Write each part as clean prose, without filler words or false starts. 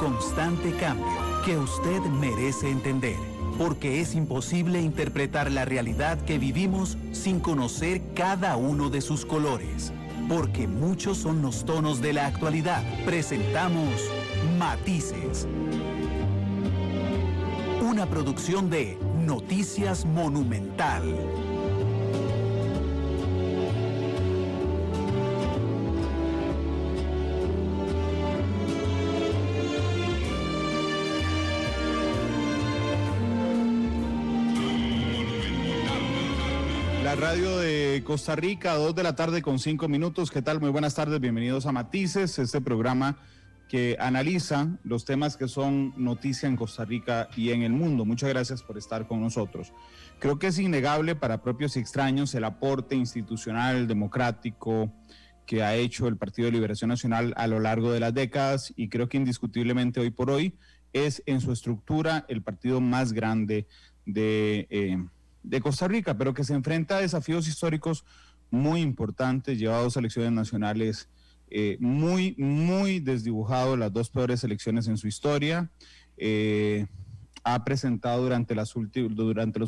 constante cambio que usted merece entender, porque es imposible interpretar la realidad que vivimos sin conocer cada uno de sus colores, porque muchos son los tonos de la actualidad. Presentamos Matices, una producción de Noticias Monumental. La radio de Costa Rica, 2 de la tarde con 5 minutos. ¿Qué tal? Muy buenas tardes, bienvenidos a Matices, este programa que analiza los temas que son noticia en Costa Rica y en el mundo. Muchas gracias por estar con nosotros. Creo que es innegable para propios y extraños el aporte institucional, democrático, que ha hecho el Partido de Liberación Nacional a lo largo de las décadas, y creo que indiscutiblemente hoy por hoy es en su estructura el partido más grande de Costa Rica, pero que se enfrenta a desafíos históricos muy importantes. Lleva 2 elecciones nacionales muy desdibujado, las 2 peores elecciones en su historia. Ha presentado durante los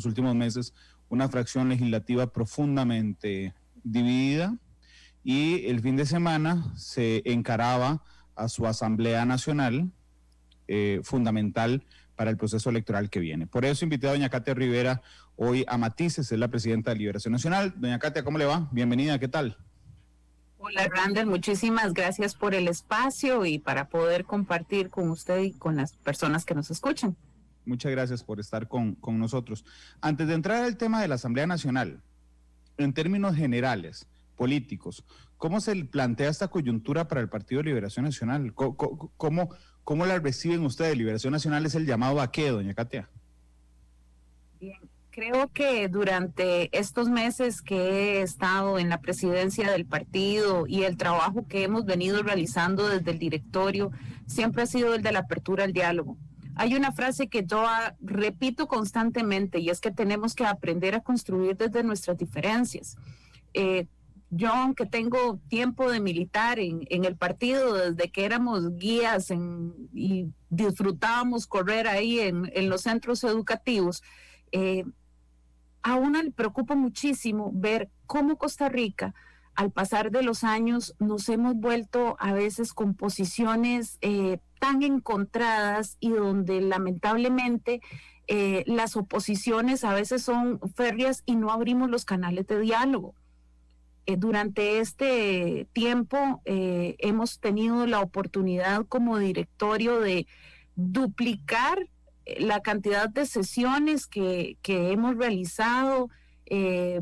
últimos meses una fracción legislativa profundamente dividida, y el fin de semana se encaraba a su Asamblea Nacional, fundamental para el proceso electoral que viene. Por eso invité a doña Katia Rivera hoy a Matices, es la presidenta de Liberación Nacional. Doña Katia, ¿cómo le va? Bienvenida, ¿qué tal? Hola Randall, muchísimas gracias por el espacio y para poder compartir con usted y con las personas que nos escuchan. Muchas gracias por estar con nosotros. Antes de entrar al tema de la Asamblea Nacional, en términos generales, políticos, ¿cómo se plantea esta coyuntura para el Partido de Liberación Nacional? ¿Cómo la reciben ustedes? ¿Liberación Nacional es el llamado a qué, doña Katia? Bien, creo que durante estos meses que he estado en la presidencia del partido y el trabajo que hemos venido realizando desde el directorio, siempre ha sido el de la apertura al diálogo. Hay una frase que yo repito constantemente, y es que tenemos que aprender a construir desde nuestras diferencias. Yo, aunque tengo tiempo de militar en el partido, desde que éramos guías y disfrutábamos correr ahí en los centros educativos, a uno le preocupa muchísimo ver cómo Costa Rica, al pasar de los años, nos hemos vuelto a veces con posiciones tan encontradas, y donde lamentablemente las oposiciones a veces son férreas y no abrimos los canales de diálogo. Durante este tiempo hemos tenido la oportunidad como directorio de duplicar la cantidad de sesiones que hemos realizado.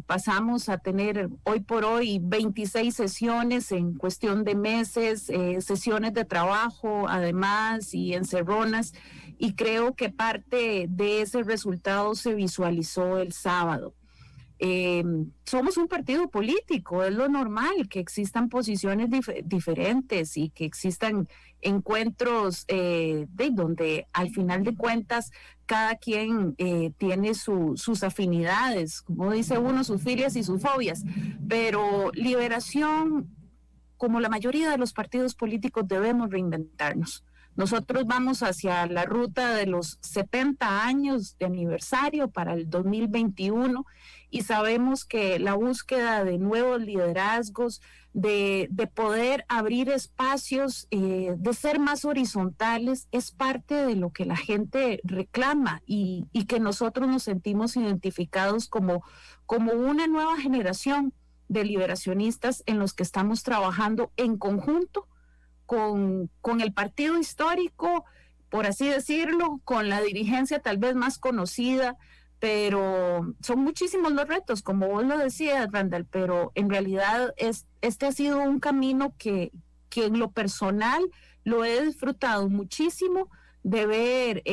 Pasamos a tener hoy por hoy 26 sesiones en cuestión de meses, sesiones de trabajo además y encerronas, y creo que parte de ese resultado se visualizó el sábado. Somos un partido político, es lo normal que existan posiciones diferentes y que existan encuentros donde al final de cuentas cada quien tiene sus afinidades, como dice uno, sus filias y sus fobias, pero Liberación, como la mayoría de los partidos políticos, debemos reinventarnos. Nosotros vamos hacia la ruta de los 70 años de aniversario para el 2021, y sabemos que la búsqueda de nuevos liderazgos, de poder abrir espacios, de ser más horizontales, es parte de lo que la gente reclama, y que nosotros nos sentimos identificados como una nueva generación de liberacionistas en los que estamos trabajando en conjunto con el partido histórico, por así decirlo, con la dirigencia tal vez más conocida, pero son muchísimos los retos, como vos lo decías, Randall, pero en realidad este ha sido un camino que en lo personal lo he disfrutado muchísimo, de ver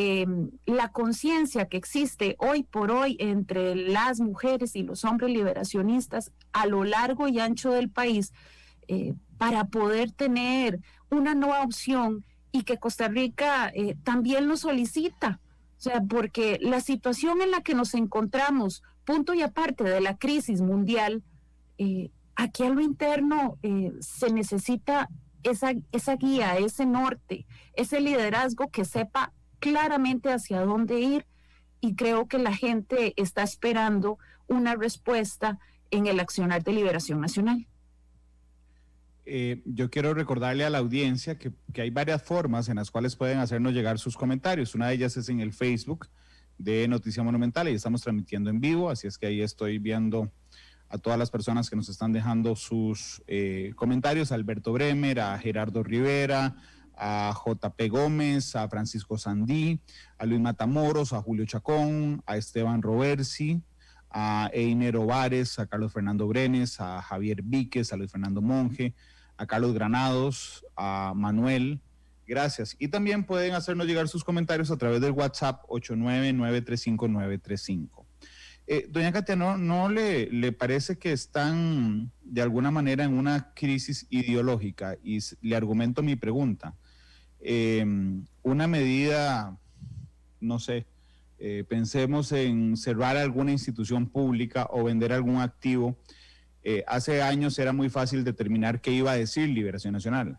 la conciencia que existe hoy por hoy entre las mujeres y los hombres liberacionistas a lo largo y ancho del país, para poder tener una nueva opción, y que Costa Rica también lo solicita. O sea, porque la situación en la que nos encontramos, punto y aparte de la crisis mundial, aquí a lo interno se necesita esa guía, ese norte, ese liderazgo que sepa claramente hacia dónde ir, y creo que la gente está esperando una respuesta en el accionar de Liberación Nacional. Yo quiero recordarle a la audiencia que hay varias formas en las cuales pueden hacernos llegar sus comentarios. Una de ellas es en el Facebook de Noticia Monumental y estamos transmitiendo en vivo, así es que ahí estoy viendo a todas las personas que nos están dejando sus comentarios, a Alberto Bremer, a Gerardo Rivera, a JP Gómez, a Francisco Sandí, a Luis Matamoros, a Julio Chacón, a Esteban Roversi, a Einer Ovares, a Carlos Fernando Brenes, a Javier Víquez, a Luis Fernando Monge, a Carlos Granados, a Manuel, gracias. Y también pueden hacernos llegar sus comentarios a través del WhatsApp 899359935. Doña Katia, ¿no le parece que están de alguna manera en una crisis ideológica? Y le argumento mi pregunta. Una medida, no sé, pensemos en cerrar alguna institución pública o vender algún activo. Hace años era muy fácil determinar qué iba a decir Liberación Nacional.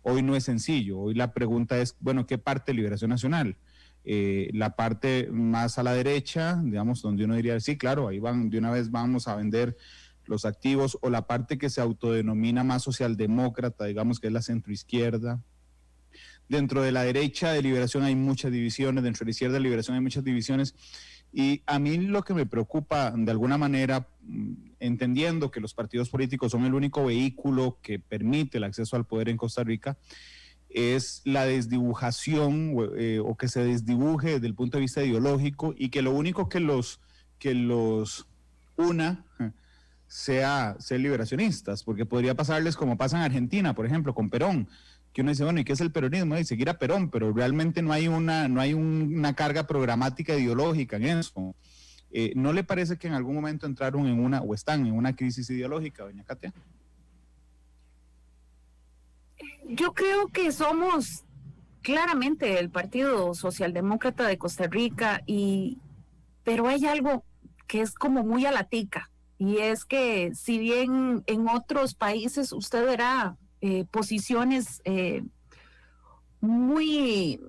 Hoy no es sencillo. Hoy la pregunta es, bueno, ¿qué parte de Liberación Nacional? La parte más a la derecha, digamos, donde uno diría, sí, claro, ahí van, de una vez vamos a vender los activos, o la parte que se autodenomina más socialdemócrata, digamos que es la centroizquierda. Dentro de la derecha de Liberación hay muchas divisiones, dentro de la izquierda de Liberación hay muchas divisiones, y a mí lo que me preocupa, de alguna manera, entendiendo que los partidos políticos son el único vehículo que permite el acceso al poder en Costa Rica, es la desdibujación o que se desdibuje desde el punto de vista ideológico, y que lo único que los una sea ser liberacionistas, porque podría pasarles como pasa en Argentina, por ejemplo, con Perón, que uno dice, bueno, ¿y qué es el peronismo? Y seguir a Perón, pero realmente no hay una carga programática ideológica en eso. ¿No le parece que en algún momento entraron en una, o están en una crisis ideológica, doña Katia? Yo creo que somos claramente el Partido Socialdemócrata de Costa Rica, pero hay algo que es como muy a la tica, y es que si bien en otros países usted verá posiciones muy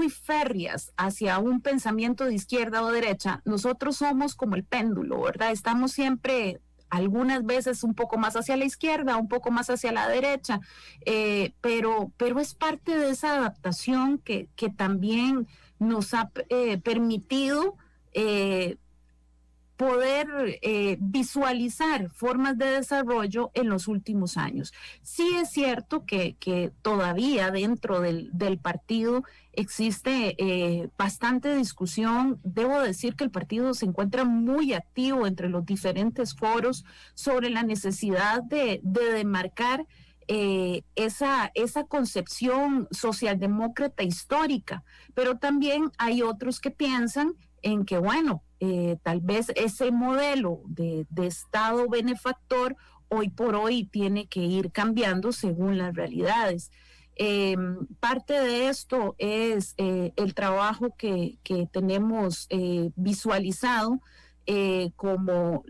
férreas hacia un pensamiento de izquierda o derecha, nosotros somos como el péndulo, ¿verdad? Estamos siempre, algunas veces un poco más hacia la izquierda, un poco más hacia la derecha, pero es parte de esa adaptación que también nos ha permitido poder visualizar formas de desarrollo en los últimos años. Sí es cierto que todavía dentro del partido existe bastante discusión. Debo decir que el partido se encuentra muy activo entre los diferentes foros sobre la necesidad de demarcar esa concepción socialdemócrata histórica, pero también hay otros que piensan en que, bueno, tal vez ese modelo de Estado benefactor hoy por hoy tiene que ir cambiando según las realidades. Parte de esto es el trabajo que tenemos visualizado como,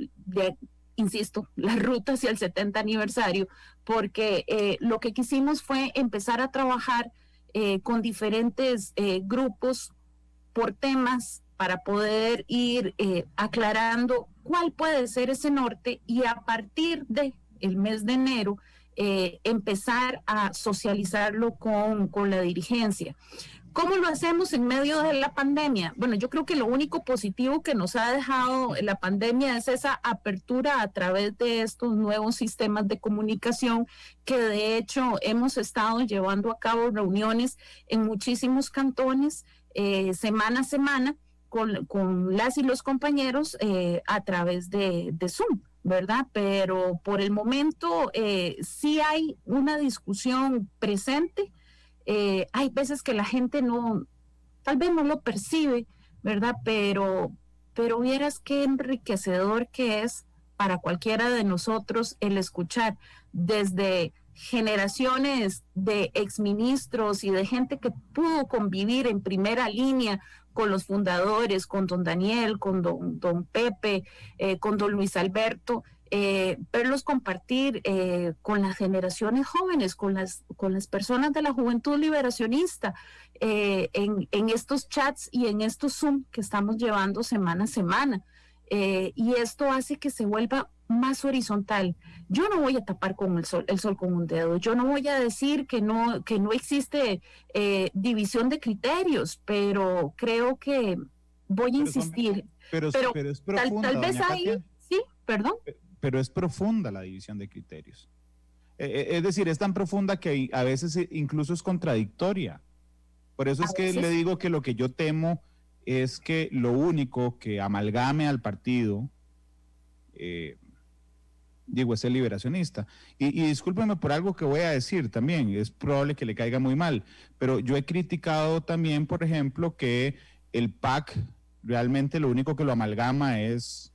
insisto, la ruta hacia el 70 aniversario, porque lo que quisimos fue empezar a trabajar con diferentes grupos por temas, para poder ir aclarando cuál puede ser ese norte, y a partir del mes de enero empezar a socializarlo con la dirigencia. ¿Cómo lo hacemos en medio de la pandemia? Bueno, yo creo que lo único positivo que nos ha dejado la pandemia es esa apertura a través de estos nuevos sistemas de comunicación, que de hecho hemos estado llevando a cabo reuniones en muchísimos cantones semana a semana, con las y los compañeros a través de Zoom, ¿verdad? Pero por el momento sí hay una discusión presente. Hay veces que la gente tal vez no lo percibe, ¿verdad? Pero vieras qué enriquecedor que es para cualquiera de nosotros el escuchar desde generaciones de exministros y de gente que pudo convivir en primera línea con los fundadores, con don Daniel, con don Pepe, con don Luis Alberto, verlos compartir con las generaciones jóvenes, con las personas de la juventud liberacionista, en estos chats y en estos Zoom que estamos llevando semana a semana. Y esto hace que se vuelva más horizontal. Yo no voy a tapar con el sol con un dedo. Yo no voy a decir que no existe división de criterios, pero creo que voy a insistir. Pero es profunda, tal vez ahí, sí, perdón. Pero es profunda la división de criterios. Es decir, es tan profunda que a veces incluso es contradictoria. Por eso es que le digo que lo que yo temo es que lo único que amalgame al partido, es el liberacionista. Y discúlpeme por algo que voy a decir también, es probable que le caiga muy mal, pero yo he criticado también, por ejemplo, que el PAC realmente lo único que lo amalgama es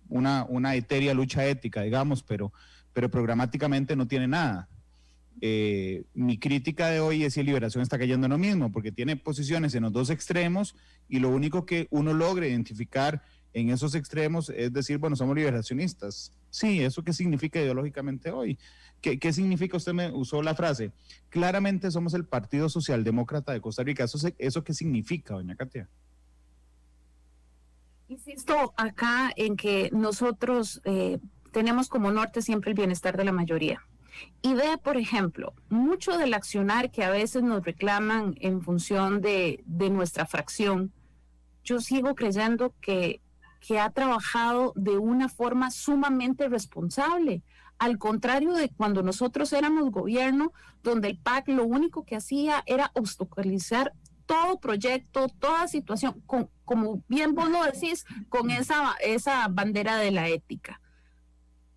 una etérea lucha ética, digamos, pero programáticamente no tiene nada. Mi crítica de hoy es si Liberación está cayendo en lo mismo, porque tiene posiciones en los dos extremos y lo único que uno logra identificar en esos extremos es decir, bueno, somos liberacionistas. Sí, ¿eso qué significa ideológicamente hoy? ¿Qué significa? Usted me usó la frase, claramente somos el Partido Socialdemócrata de Costa Rica. ¿Eso qué significa, doña Katia? Insisto acá en que nosotros tenemos como norte siempre el bienestar de la mayoría. Y ve, por ejemplo, mucho del accionar que a veces nos reclaman en función de nuestra fracción, yo sigo creyendo que ha trabajado de una forma sumamente responsable. Al contrario de cuando nosotros éramos gobierno, donde el PAC lo único que hacía era obstaculizar todo proyecto, toda situación, como bien vos lo decís, con esa bandera de la ética.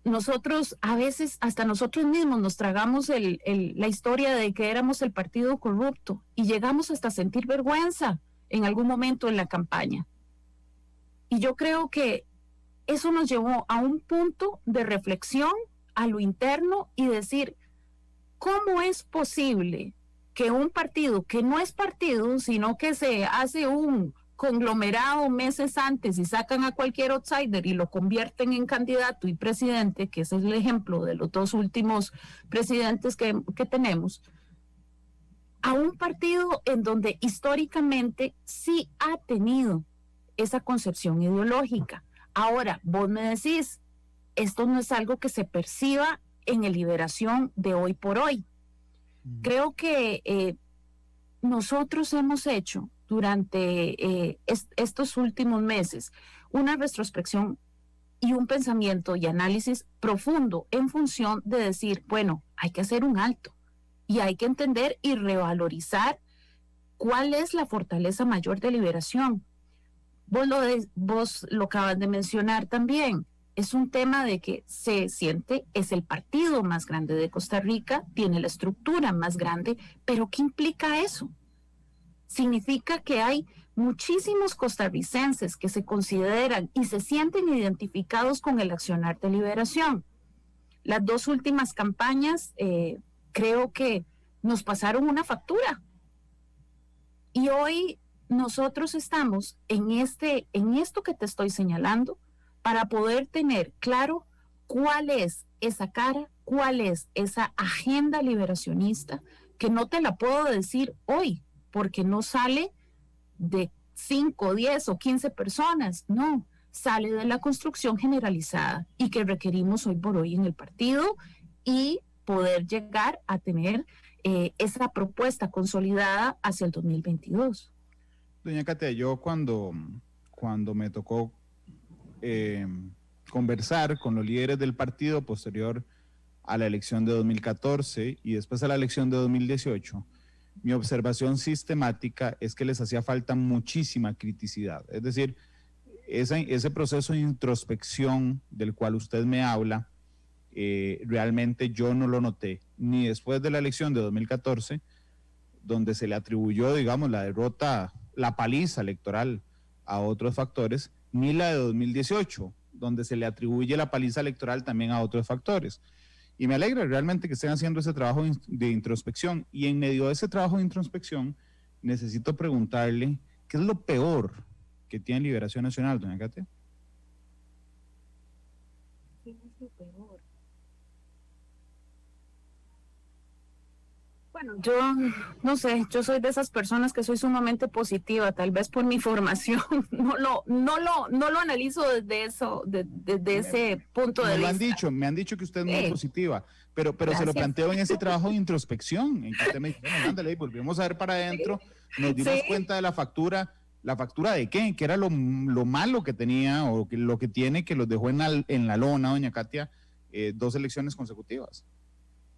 Nosotros a veces, hasta nosotros mismos nos tragamos la historia de que éramos el partido corrupto y llegamos hasta sentir vergüenza en algún momento en la campaña. Y yo creo que eso nos llevó a un punto de reflexión a lo interno y decir, ¿cómo es posible que un partido que no es partido, sino que se hace un conglomerado meses antes y sacan a cualquier outsider y lo convierten en candidato y presidente, que ese es el ejemplo de los dos últimos presidentes que tenemos, a un partido en donde históricamente sí ha tenido esa concepción ideológica? Ahora, vos me decís, esto no es algo que se perciba en el Liberación de hoy por hoy. Creo que nosotros hemos hecho durante estos últimos meses una retrospección y un pensamiento y análisis profundo en función de decir, bueno, hay que hacer un alto y hay que entender y revalorizar cuál es la fortaleza mayor de Liberación. Vos lo acabas de mencionar también. Es un tema de que se siente, es el partido más grande de Costa Rica, tiene la estructura más grande, pero ¿qué implica eso? Significa que hay muchísimos costarricenses que se consideran y se sienten identificados con el accionar de Liberación. Las dos últimas campañas creo que nos pasaron una factura. Y hoy nosotros estamos en esto que te estoy señalando, para poder tener claro cuál es esa cara, cuál es esa agenda liberacionista, que no te la puedo decir hoy, porque no sale de 5, 10 o 15 personas, no, sale de la construcción generalizada y que requerimos hoy por hoy en el partido y poder llegar a tener esa propuesta consolidada hacia el 2022. Doña Katia, yo cuando me tocó conversar con los líderes del partido posterior a la elección de 2014 y después a la elección de 2018, mi observación sistemática es que les hacía falta muchísima criticidad. Es decir, ese proceso de introspección del cual usted me habla, realmente yo no lo noté, ni después de la elección de 2014, donde se le atribuyó, digamos, la derrota, la paliza electoral a otros factores, ni la de 2018, donde se le atribuye la paliza electoral también a otros factores. Y me alegra realmente que estén haciendo ese trabajo de introspección. Y en medio de ese trabajo de introspección, necesito preguntarle, ¿qué es lo peor que tiene Liberación Nacional, doña Katia? Bueno, yo no sé, yo soy de esas personas que soy sumamente positiva, tal vez por mi formación, no lo analizo desde ese punto de vista. Me han dicho que usted es muy positiva, pero se lo planteo en ese trabajo de introspección, en que usted me dice, bueno, ándale, volvemos a ver para adentro, nos dimos cuenta de la factura de qué, que era lo malo que tenía o que lo que tiene, que los dejó en la lona, doña Katia, 2 elecciones consecutivas.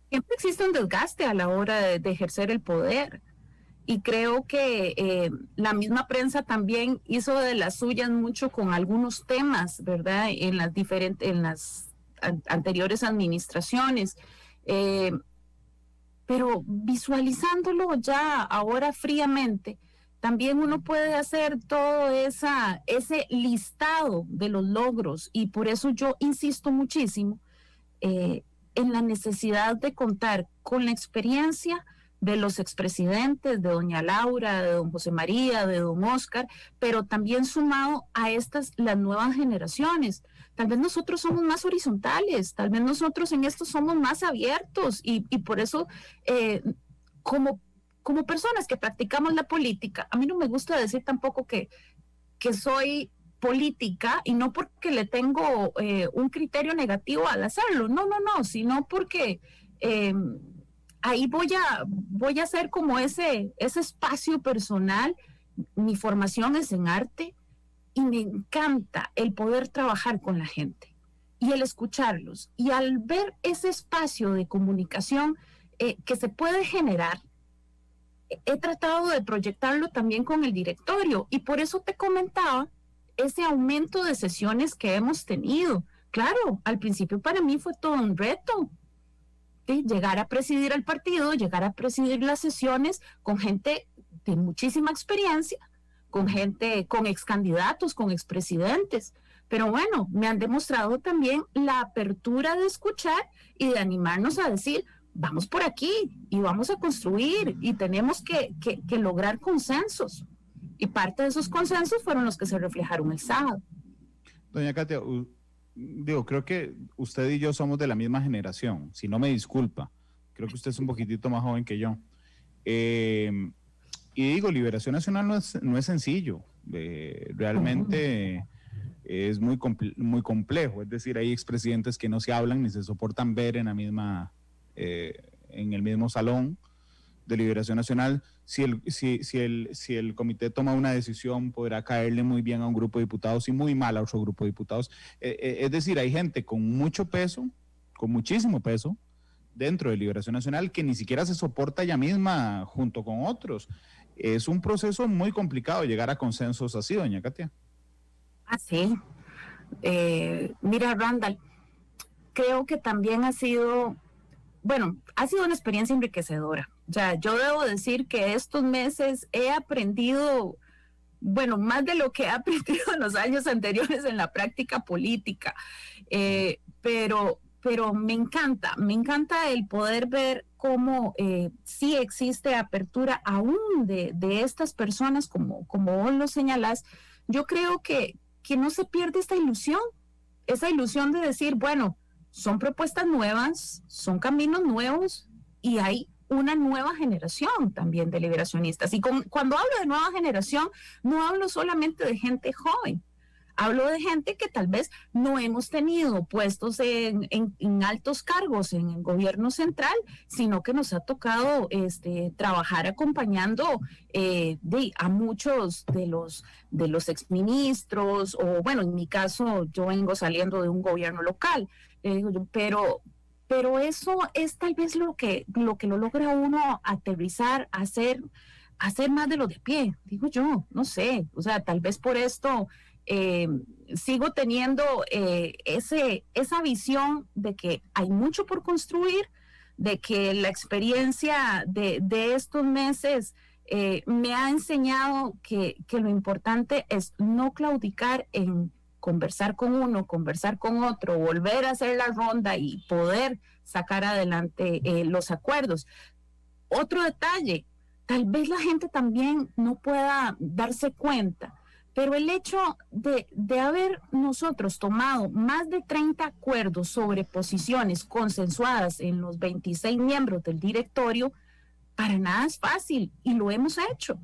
Siempre existe un desgaste a la hora de ejercer el poder. Y creo que la misma prensa también hizo de las suyas mucho con algunos temas, ¿verdad? En las anteriores administraciones. Pero visualizándolo ya ahora fríamente, también uno puede hacer todo ese listado de los logros, y por eso yo insisto muchísimo en la necesidad de contar con la experiencia de los expresidentes, de doña Laura, de don José María, de don Oscar, pero también sumado a las nuevas generaciones. Tal vez nosotros somos más horizontales, tal vez nosotros en esto somos más abiertos, y por eso como personas que practicamos la política, a mí no me gusta decir tampoco que soy política, y no porque le tengo un criterio negativo al hacerlo, no, sino porque ahí voy a hacer como ese espacio personal. Mi formación es en arte y me encanta el poder trabajar con la gente y el escucharlos, y al ver ese espacio de comunicación que se puede generar, he tratado de proyectarlo también con el directorio, y por eso te comentaba ese aumento de sesiones que hemos tenido. Claro, al principio para mí fue todo un reto, ¿sí? Llegar a presidir el partido, llegar a presidir las sesiones con gente de muchísima experiencia, con gente, con excandidatos, con expresidentes. Pero bueno, me han demostrado también la apertura de escuchar y de animarnos a decir, vamos por aquí y vamos a construir, y tenemos que lograr consensos. Y parte de esos consensos fueron los que se reflejaron el sábado. Doña Katia, creo que usted y yo somos de la misma generación, si no me disculpa. Creo que usted es un poquitito más joven que yo. Y Liberación Nacional no es sencillo. Realmente es muy complejo. Es decir, hay expresidentes que no se hablan ni se soportan ver en el mismo salón de Liberación Nacional. Si el comité toma una decisión, podrá caerle muy bien a un grupo de diputados y muy mal a otro grupo de diputados. Es decir, hay gente con mucho peso, con muchísimo peso, dentro de Liberación Nacional, que ni siquiera se soporta ella misma junto con otros. Es un proceso muy complicado llegar a consensos así, doña Katia. Sí. Mira, Randall, creo que también ha sido una experiencia enriquecedora. O sea, yo debo decir que estos meses he aprendido, más de lo que he aprendido en los años anteriores en la práctica política. Pero me encanta el poder ver cómo sí existe apertura aún de estas personas, como vos lo señalás. Yo creo que no se pierde esa ilusión de decir, son propuestas nuevas, son caminos nuevos, y hay una nueva generación también de liberacionistas. Y cuando hablo de nueva generación, no hablo solamente de gente joven, hablo de gente que tal vez no hemos tenido puestos en altos cargos en el gobierno central, sino que nos ha tocado trabajar acompañando a muchos de los exministros, o en mi caso yo vengo saliendo de un gobierno local, pero eso es tal vez lo que lo logra uno aterrizar, hacer más de lo de pie, digo yo, no sé, o sea, tal vez por esto sigo teniendo esa visión de que hay mucho por construir, de que la experiencia de estos meses me ha enseñado que lo importante es no claudicar en conversar con uno, conversar con otro, volver a hacer la ronda y poder sacar adelante los acuerdos. Otro detalle, tal vez la gente también no pueda darse cuenta, pero el hecho de haber nosotros tomado más de 30 acuerdos sobre posiciones consensuadas en los 26 miembros del directorio, para nada es fácil y lo hemos hecho.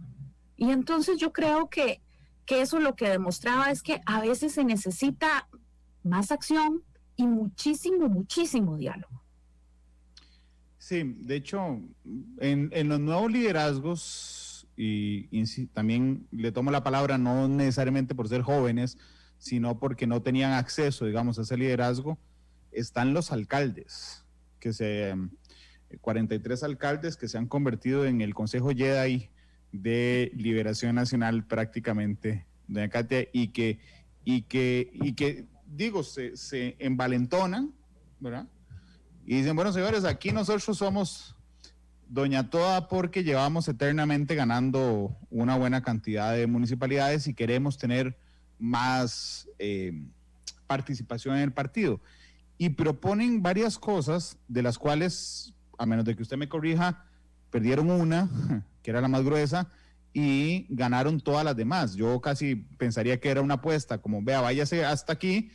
Y entonces yo creo que eso lo que demostraba es que a veces se necesita más acción y muchísimo, muchísimo diálogo. Sí, de hecho, en los nuevos liderazgos, y también le tomo la palabra no necesariamente por ser jóvenes, sino porque no tenían acceso, digamos, a ese liderazgo, están los alcaldes, 43 alcaldes que se han convertido en el Consejo Jedi de Liberación Nacional prácticamente, doña Katia, y que digo, se envalentonan, ¿verdad? Y dicen, bueno, señores, aquí nosotros somos Doña Toda porque llevamos eternamente ganando una buena cantidad de municipalidades y queremos tener más participación en el partido. Y proponen varias cosas, de las cuales, a menos de que usted me corrija, perdieron una, que era la más gruesa, y ganaron todas las demás. Yo casi pensaría que era una apuesta, como vea, váyase hasta aquí,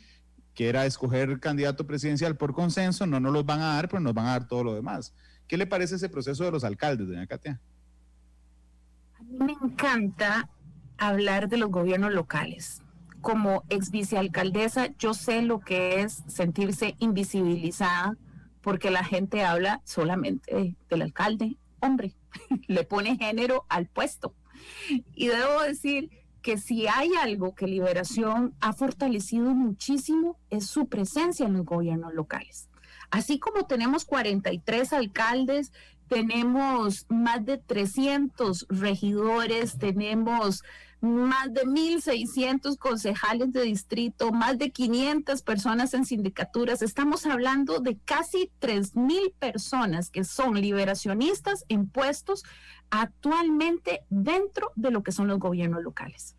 que era escoger candidato presidencial por consenso, no nos los van a dar, pero nos van a dar todo lo demás. ¿Qué le parece ese proceso de los alcaldes, doña Katia? A mí me encanta hablar de los gobiernos locales. Como ex vicealcaldesa, yo sé lo que es sentirse invisibilizada porque la gente habla solamente del alcalde, hombre, le pone género al puesto. Y debo decir que si hay algo que Liberación ha fortalecido muchísimo es su presencia en los gobiernos locales. Así como tenemos 43 alcaldes, tenemos más de 300 regidores, tenemos más de 1,600 concejales de distrito, más de 500 personas en sindicaturas. Estamos hablando de casi 3,000 personas que son liberacionistas en puestos actualmente dentro de lo que son los gobiernos locales.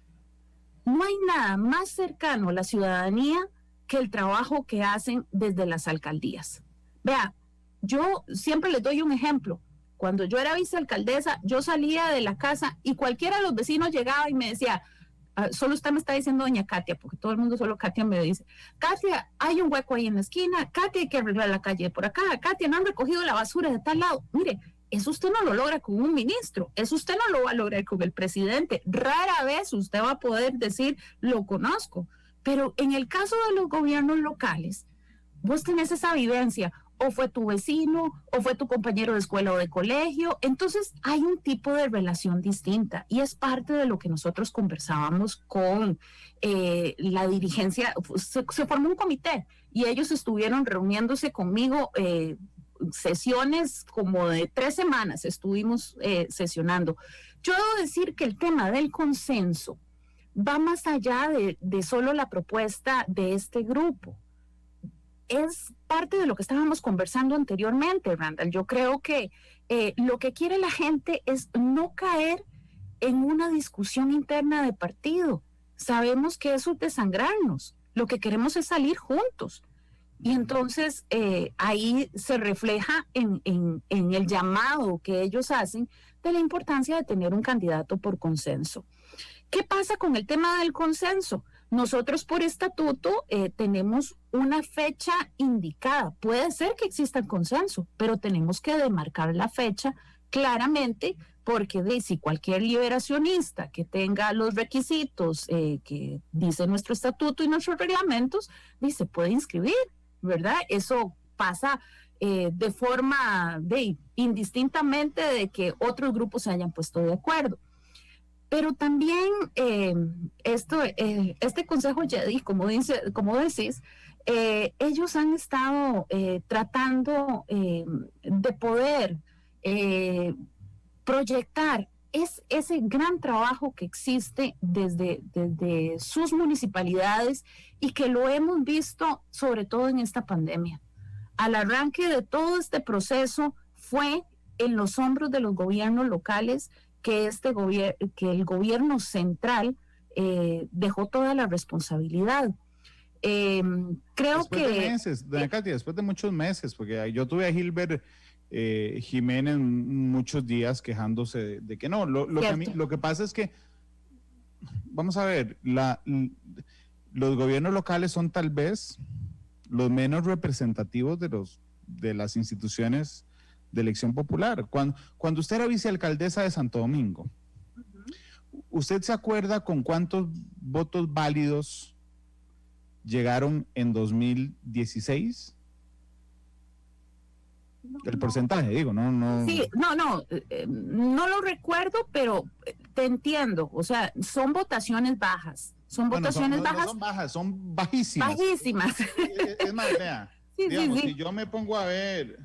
No hay nada más cercano a la ciudadanía que el trabajo que hacen desde las alcaldías. Vea, yo siempre les doy un ejemplo. Cuando yo era vicealcaldesa, yo salía de la casa y cualquiera de los vecinos llegaba y me decía, solo usted me está diciendo doña Katia, porque todo el mundo solo Katia me dice, Katia, hay un hueco ahí en la esquina, Katia, hay que arreglar la calle por acá, Katia, no han recogido la basura de tal lado. Mire, eso usted no lo logra con un ministro, eso usted no lo va a lograr con el presidente. Rara vez usted va a poder decir, lo conozco. Pero en el caso de los gobiernos locales, vos tenés esa vivencia, o fue tu vecino, o fue tu compañero de escuela o de colegio, entonces hay un tipo de relación distinta y es parte de lo que nosotros conversábamos con la dirigencia. Se formó un comité y ellos estuvieron reuniéndose conmigo, sesiones como de 3 semanas estuvimos sesionando. Yo debo decir que el tema del consenso va más allá de solo la propuesta de este grupo. Es parte de lo que estábamos conversando anteriormente, Randall. Yo creo que lo que quiere la gente es no caer en una discusión interna de partido. Sabemos que eso es desangrarnos. Lo que queremos es salir juntos. Y entonces ahí se refleja en el llamado que ellos hacen de la importancia de tener un candidato por consenso. ¿Qué pasa con el tema del consenso? Nosotros por estatuto tenemos una fecha indicada. Puede ser que exista el consenso, pero tenemos que demarcar la fecha claramente porque si cualquier liberacionista que tenga los requisitos que dice nuestro estatuto y nuestros reglamentos, se puede inscribir, ¿verdad? Eso pasa de forma indistintamente de que otros grupos se hayan puesto de acuerdo. Pero también este Consejo Jedi, como decís, ellos han estado tratando de poder proyectar ese gran trabajo que existe desde sus municipalidades y que lo hemos visto sobre todo en esta pandemia. Al arranque de todo este proceso fue en los hombros de los gobiernos locales que el gobierno central dejó toda la responsabilidad. Creo después que... de meses, doña Katia, después de muchos meses, porque yo tuve a Gilbert Jiménez muchos días quejándose de que no. Lo que pasa es que, vamos a ver, los gobiernos locales son tal vez los menos representativos de las instituciones de elección popular. Cuando usted era vicealcaldesa de Santo Domingo, ¿usted se acuerda con cuántos votos válidos llegaron en 2016? El porcentaje, digo, no. Sí, no lo recuerdo, pero te entiendo. O sea, son votaciones bajas. Son votaciones bajas. No son bajas, son bajísimas. Bajísimas. Es más, vea, sí, digamos, sí. si yo me pongo a ver,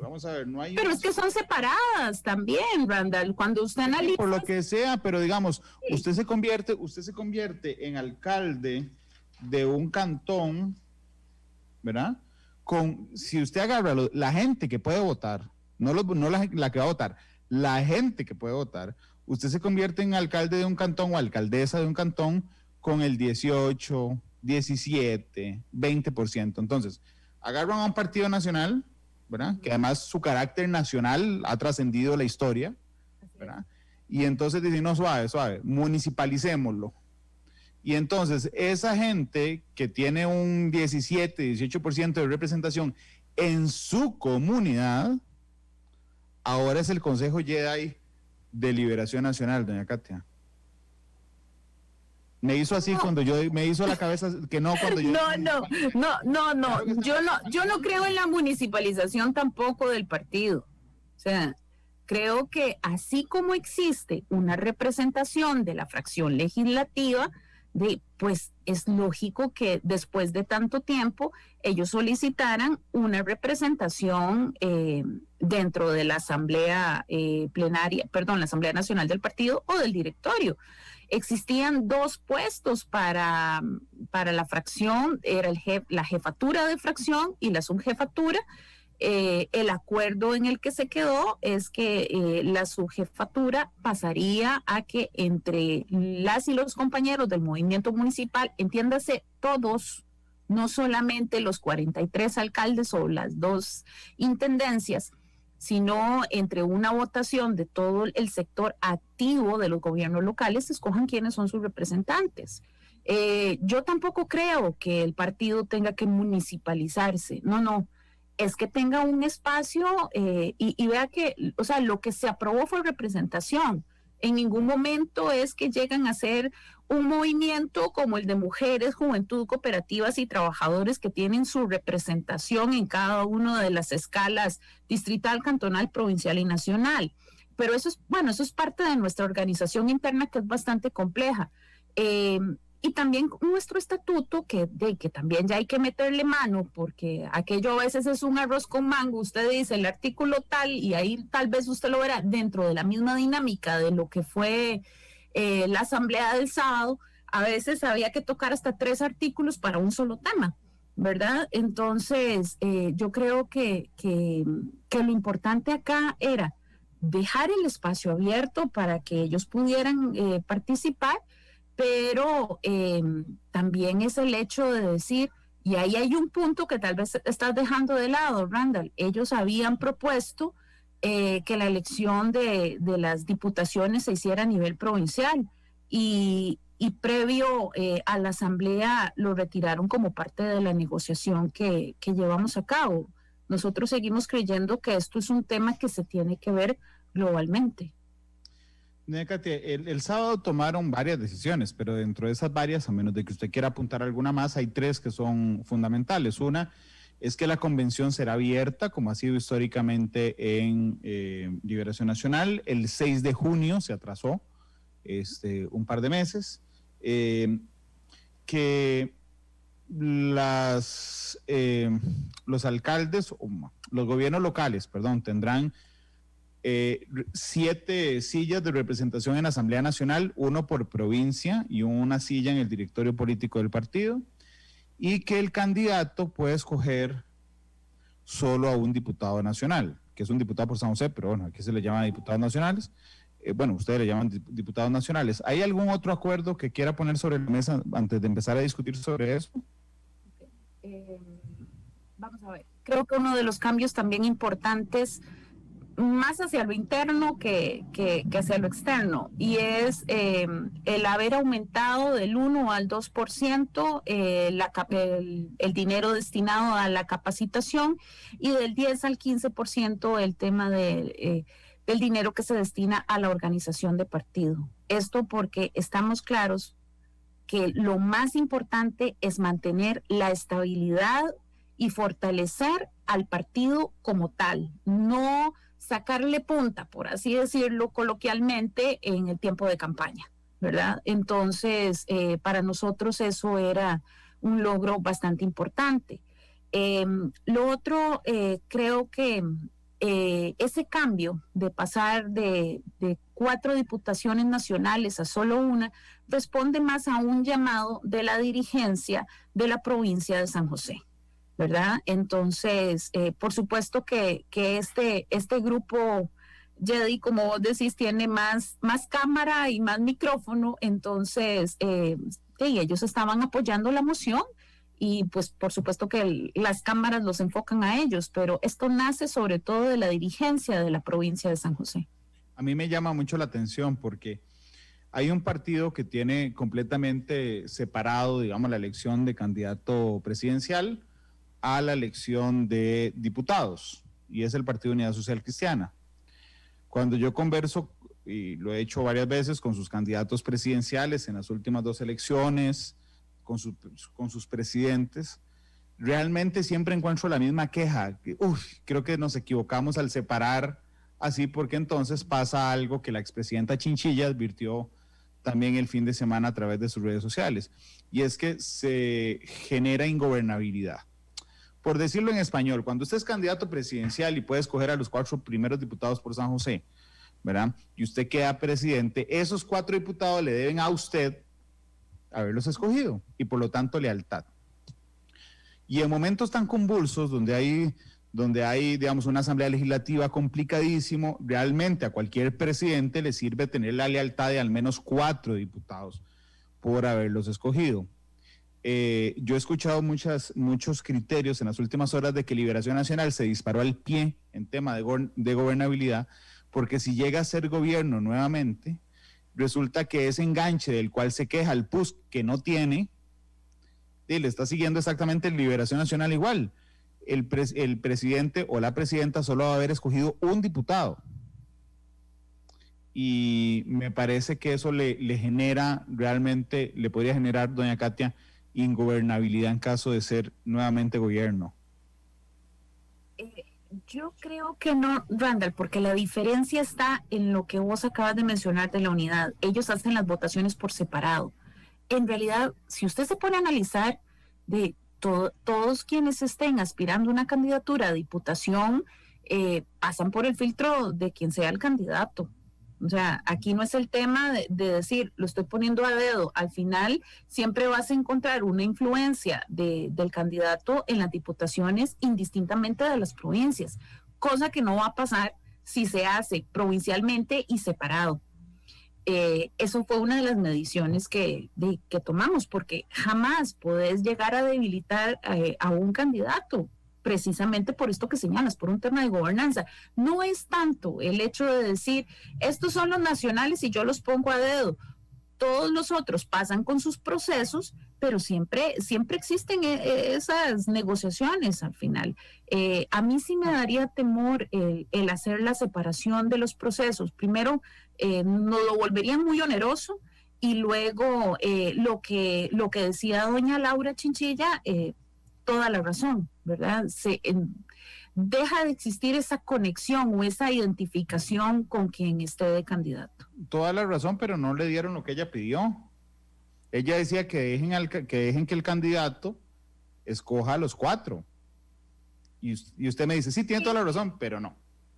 vamos a ver, no hay... Pero es que son separadas también, Randall. Cuando usted analiza... Por lo que sea, pero digamos, sí. usted se convierte en alcalde de un cantón, ¿verdad? Si usted agarra la gente que puede votar, no la que va a votar, la gente que puede votar, usted se convierte en alcalde de un cantón o alcaldesa de un cantón con el 18, 17, 20%. Entonces, agarran a un partido nacional, ¿verdad? Que además su carácter nacional ha trascendido la historia, ¿verdad? Y entonces dicen, no, suave, municipalicémoslo. Y entonces esa gente que tiene un 17, 18% de representación en su comunidad, ahora es el Consejo Jedi de Liberación Nacional, doña Katia. Me hizo así cuando me hizo la cabeza que no cuando yo... No. Yo no creo en la municipalización tampoco del partido. O sea, creo que así como existe una representación de la fracción legislativa, pues es lógico que después de tanto tiempo ellos solicitaran una representación dentro de la Asamblea la Asamblea Nacional del Partido o del directorio. Existían 2 puestos para la fracción, era la jefatura de fracción y la subjefatura. El acuerdo en el que se quedó es que la subjefatura pasaría a que entre las y los compañeros del movimiento municipal, entiéndase todos, no solamente los 43 alcaldes o las 2 intendencias, sino entre una votación de todo el sector activo de los gobiernos locales, escojan quiénes son sus representantes. Yo tampoco creo que el partido tenga que municipalizarse, no. Es que tenga un espacio y vea que, o sea, lo que se aprobó fue representación. En ningún momento es que llegan a ser un movimiento como el de mujeres, juventud, cooperativas y trabajadores que tienen su representación en cada una de las escalas distrital, cantonal, provincial y nacional. Pero eso es parte de nuestra organización interna, que es bastante compleja. Y también nuestro estatuto, que también ya hay que meterle mano, porque aquello a veces es un arroz con mango. Usted dice el artículo tal, y ahí tal vez usted lo verá dentro de la misma dinámica de lo que fue la asamblea del sábado. A veces había que tocar hasta 3 artículos para un solo tema, ¿verdad? Entonces, yo creo que lo importante acá era dejar el espacio abierto para que ellos pudieran participar, pero también es el hecho de decir, y ahí hay un punto que tal vez estás dejando de lado, Randall. Ellos habían propuesto que la elección de las diputaciones se hiciera a nivel provincial y previo a la asamblea lo retiraron como parte de la negociación que llevamos a cabo. Nosotros seguimos creyendo que esto es un tema que se tiene que ver globalmente. El sábado tomaron varias decisiones, pero dentro de esas varias, a menos de que usted quiera apuntar alguna más, hay 3 que son fundamentales. Una es que la convención será abierta, como ha sido históricamente en Liberación Nacional. El 6 de junio se atrasó un par de meses. Que los alcaldes, los gobiernos locales, tendrán 7 sillas de representación en la Asamblea Nacional, 1 por provincia y 1 silla en el directorio político del partido, y que el candidato puede escoger solo a un diputado nacional, que es un diputado por San José, pero bueno, aquí se le llama diputados nacionales. Ustedes le llaman diputados nacionales. ¿Hay algún otro acuerdo que quiera poner sobre la mesa antes de empezar a discutir sobre eso? Vamos a ver. Creo que uno de los cambios también importantes más hacia lo interno que hacia lo externo, y es el haber aumentado del 1 al 2% el dinero destinado a la capacitación, y del 10 al 15% el tema del dinero que se destina a la organización de partido. Esto porque estamos claros que lo más importante es mantener la estabilidad y fortalecer al partido como tal, no sacarle punta, por así decirlo coloquialmente, en el tiempo de campaña, ¿verdad? Entonces, para nosotros eso era un logro bastante importante. Lo otro, creo que ese cambio de pasar de 4 diputaciones nacionales a solo una responde más a un llamado de la dirigencia de la provincia de San José, ¿verdad? Entonces, por supuesto que este grupo, Jedi, como vos decís, tiene más cámara y más micrófono, entonces ellos estaban apoyando la moción, y pues por supuesto que las cámaras los enfocan a ellos, pero esto nace sobre todo de la dirigencia de la provincia de San José. A mí me llama mucho la atención porque hay un partido que tiene completamente separado, digamos, la elección de candidato presidencial a la elección de diputados, y es el Partido Unidad Social Cristiana. Cuando yo converso, y lo he hecho varias veces, con sus candidatos presidenciales en las últimas 2 elecciones, con sus presidentes, realmente siempre encuentro la misma queja. Creo que nos equivocamos al separar así, porque entonces pasa algo que la expresidenta Chinchilla advirtió también el fin de semana a través de sus redes sociales, y es que se genera ingobernabilidad. Por decirlo en español, cuando usted es candidato presidencial y puede escoger a los 4 primeros diputados por San José, ¿verdad? Y usted queda presidente, esos 4 diputados le deben a usted haberlos escogido, y por lo tanto lealtad. Y en momentos tan convulsos, donde hay, digamos, una asamblea legislativa complicadísimo, realmente a cualquier presidente le sirve tener la lealtad de al menos 4 diputados por haberlos escogido. Yo he escuchado muchos criterios en las últimas horas de que Liberación Nacional se disparó al pie en tema de gobernabilidad, porque si llega a ser gobierno nuevamente, resulta que ese enganche del cual se queja el PUSC, que no tiene, y le está siguiendo exactamente Liberación Nacional igual. El presidente o la presidenta solo va a haber escogido un diputado. Y me parece que eso le genera, realmente le podría generar, doña Katia, ingobernabilidad en caso de ser nuevamente gobierno. Yo creo que no, Randall, porque la diferencia está en lo que vos acabas de mencionar de la unidad. Ellos hacen las votaciones por separado. En realidad, si usted se pone a analizar, de todos quienes estén aspirando a una candidatura a diputación, pasan por el filtro de quien sea el candidato. O sea, aquí no es el tema de decir, lo estoy poniendo a dedo. Al final, siempre vas a encontrar una influencia del candidato en las diputaciones, indistintamente de las provincias, cosa que no va a pasar si se hace provincialmente y separado. Eso fue una de las mediciones que tomamos, porque jamás podés llegar a debilitar a un candidato, precisamente por esto que señalas, por un tema de gobernanza. No es tanto el hecho de decir, estos son los nacionales y yo los pongo a dedo. Todos los otros pasan con sus procesos, pero siempre existen esas negociaciones al final. A mí sí me daría temor el hacer la separación de los procesos. Primero, nos lo volvería muy oneroso, y luego lo que decía doña Laura Chinchilla, toda la razón, ¿verdad? Deja de existir esa conexión o esa identificación con quien esté de candidato. Toda la razón, pero no le dieron lo que ella pidió. Ella decía que dejen que el candidato escoja a los 4. Y usted me dice, sí, tiene toda la razón, pero no.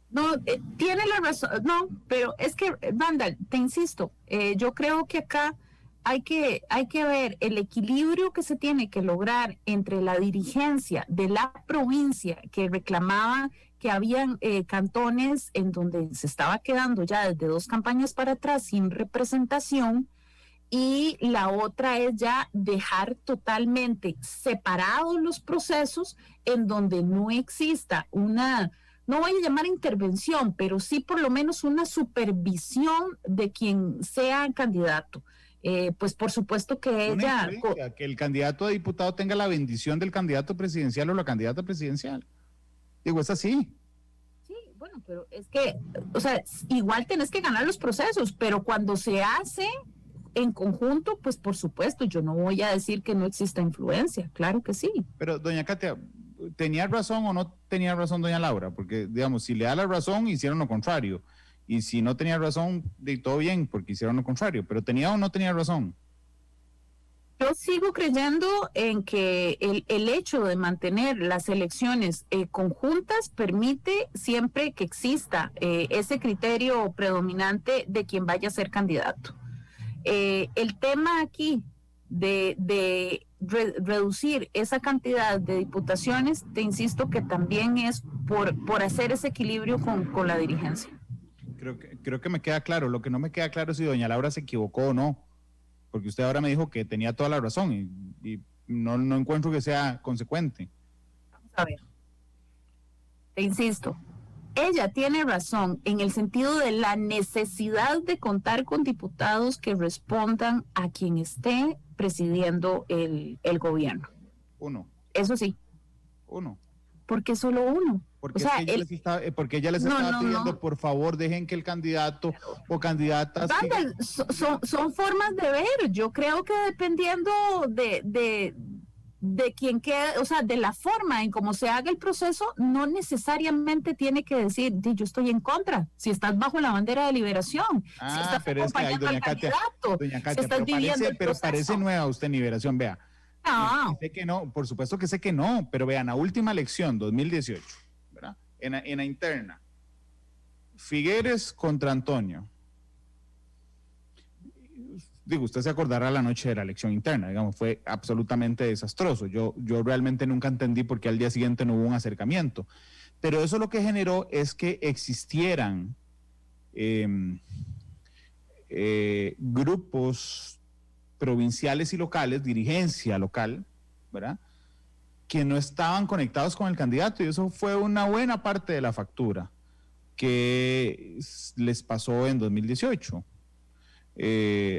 No, tiene la razón, no, pero es que, Randall, te insisto, yo creo que acá hay que ver el equilibrio que se tiene que lograr entre la dirigencia de la provincia, que reclamaba que habían cantones en donde se estaba quedando ya desde 2 campañas para atrás sin representación, y la otra es ya dejar totalmente separados los procesos en donde no exista una no voy a llamar intervención, pero sí por lo menos una supervisión de quien sea candidato. Pues por supuesto que ella... Que el candidato a diputado tenga la bendición del candidato presidencial o la candidata presidencial. Digo, es así. Sí, bueno, pero es que, o sea, igual tenés que ganar los procesos, pero cuando se hace en conjunto, pues por supuesto, yo no voy a decir que no exista influencia, claro que sí. Pero doña Katia, ¿tenía razón o no tenía razón doña Laura? Porque, digamos, si le da la razón, hicieron lo contrario. Y si no tenía razón, de todo bien, porque hicieron lo contrario. Pero ¿tenía o no tenía razón? Yo sigo creyendo en que el hecho de mantener las elecciones conjuntas permite siempre que exista ese criterio predominante de quien vaya a ser candidato. El tema aquí de reducir esa cantidad de diputaciones, te insisto que también es por hacer ese equilibrio con la dirigencia. Creo que me queda claro. Lo que no me queda claro es si doña Laura se equivocó o no. Porque usted ahora me dijo que tenía toda la razón y no encuentro que sea consecuente. Vamos a ver. Te insisto, ella tiene razón en el sentido de la necesidad de contar con diputados que respondan a quien esté presidiendo el gobierno. Uno. Eso sí. Uno. ¿Por qué solo uno? Porque, o sea, porque ella les estaba pidiendo, por favor, dejen que el candidato o candidatas... Randall, son formas de ver. Yo creo que dependiendo de quien quede, o sea, de la forma en cómo se haga el proceso, no necesariamente tiene que decir, yo estoy en contra. Si estás bajo la bandera de liberación, si estás pero es que hay, doña Katia, si estás pero parece nueva usted en Liberación, vea. No. Sé que no, por supuesto que sé que no, pero vean, la última elección, 2018, ¿verdad? En la interna, Figueres contra Antonio. Digo, usted se acordará la noche de la elección interna, digamos, fue absolutamente desastroso. Yo realmente nunca entendí por qué al día siguiente no hubo un acercamiento. Pero eso lo que generó es que existieran grupos provinciales y locales, dirigencia local, ¿verdad?, que no estaban conectados con el candidato, y eso fue una buena parte de la factura que les pasó en 2018.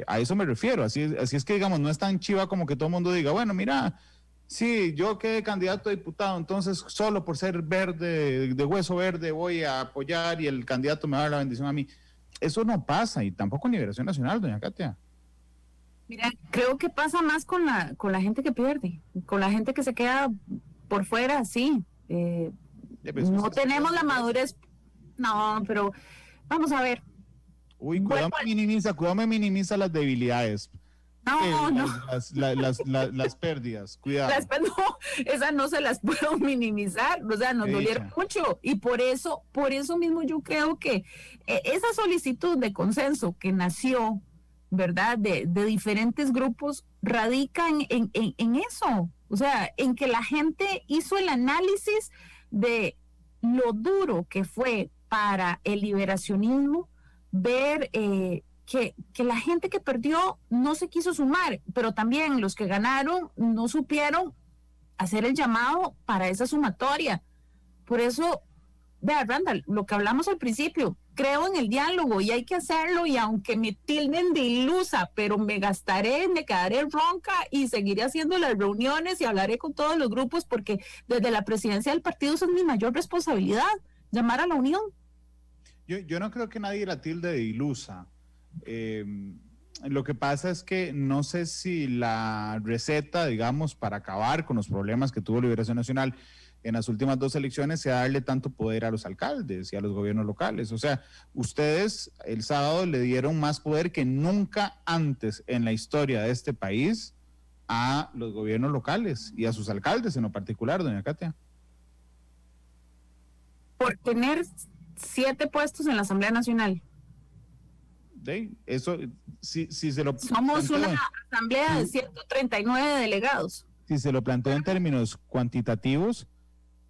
A eso me refiero, así es que, digamos, no es tan chiva como que todo el mundo diga, bueno, mira, sí, yo quedé candidato a diputado, entonces solo por ser verde, de hueso verde, voy a apoyar y el candidato me va a dar la bendición a mí. Eso no pasa, y tampoco en Liberación Nacional, doña Katia. Mira, creo que pasa más con la gente que pierde, con la gente que se queda por fuera, sí. No tenemos la madurez. No, pero vamos a ver. Uy, cuidado me minimiza las debilidades. No. Las pérdidas, cuidado. No, esas no se las puedo minimizar, o sea, nos dolieron mucho. Y por eso mismo yo creo que esa solicitud de consenso que nació, ¿verdad?, de diferentes grupos, radican en eso, o sea, en que la gente hizo el análisis de lo duro que fue para el liberacionismo ver que la gente que perdió no se quiso sumar, pero también los que ganaron no supieron hacer el llamado para esa sumatoria. Por eso, vea, Randall, lo que hablamos al principio, creo en el diálogo y hay que hacerlo, y aunque me tilden de ilusa, pero me quedaré ronca y seguiré haciendo las reuniones y hablaré con todos los grupos, porque desde la presidencia del partido esa es mi mayor responsabilidad, llamar a la unión. Yo no creo que nadie la tilde de ilusa. Lo que pasa es que no sé si la receta, digamos, para acabar con los problemas que tuvo Liberación Nacional en las últimas dos elecciones sea darle tanto poder a los alcaldes y a los gobiernos locales. O sea, ustedes el sábado le dieron más poder que nunca antes en la historia de este país a los gobiernos locales y a sus alcaldes en lo particular, doña Katia. Por tener 7 puestos en la Asamblea Nacional. ¿Sí? Eso, si se lo somos una asamblea de 139 delegados. Si se lo planteo en términos cuantitativos,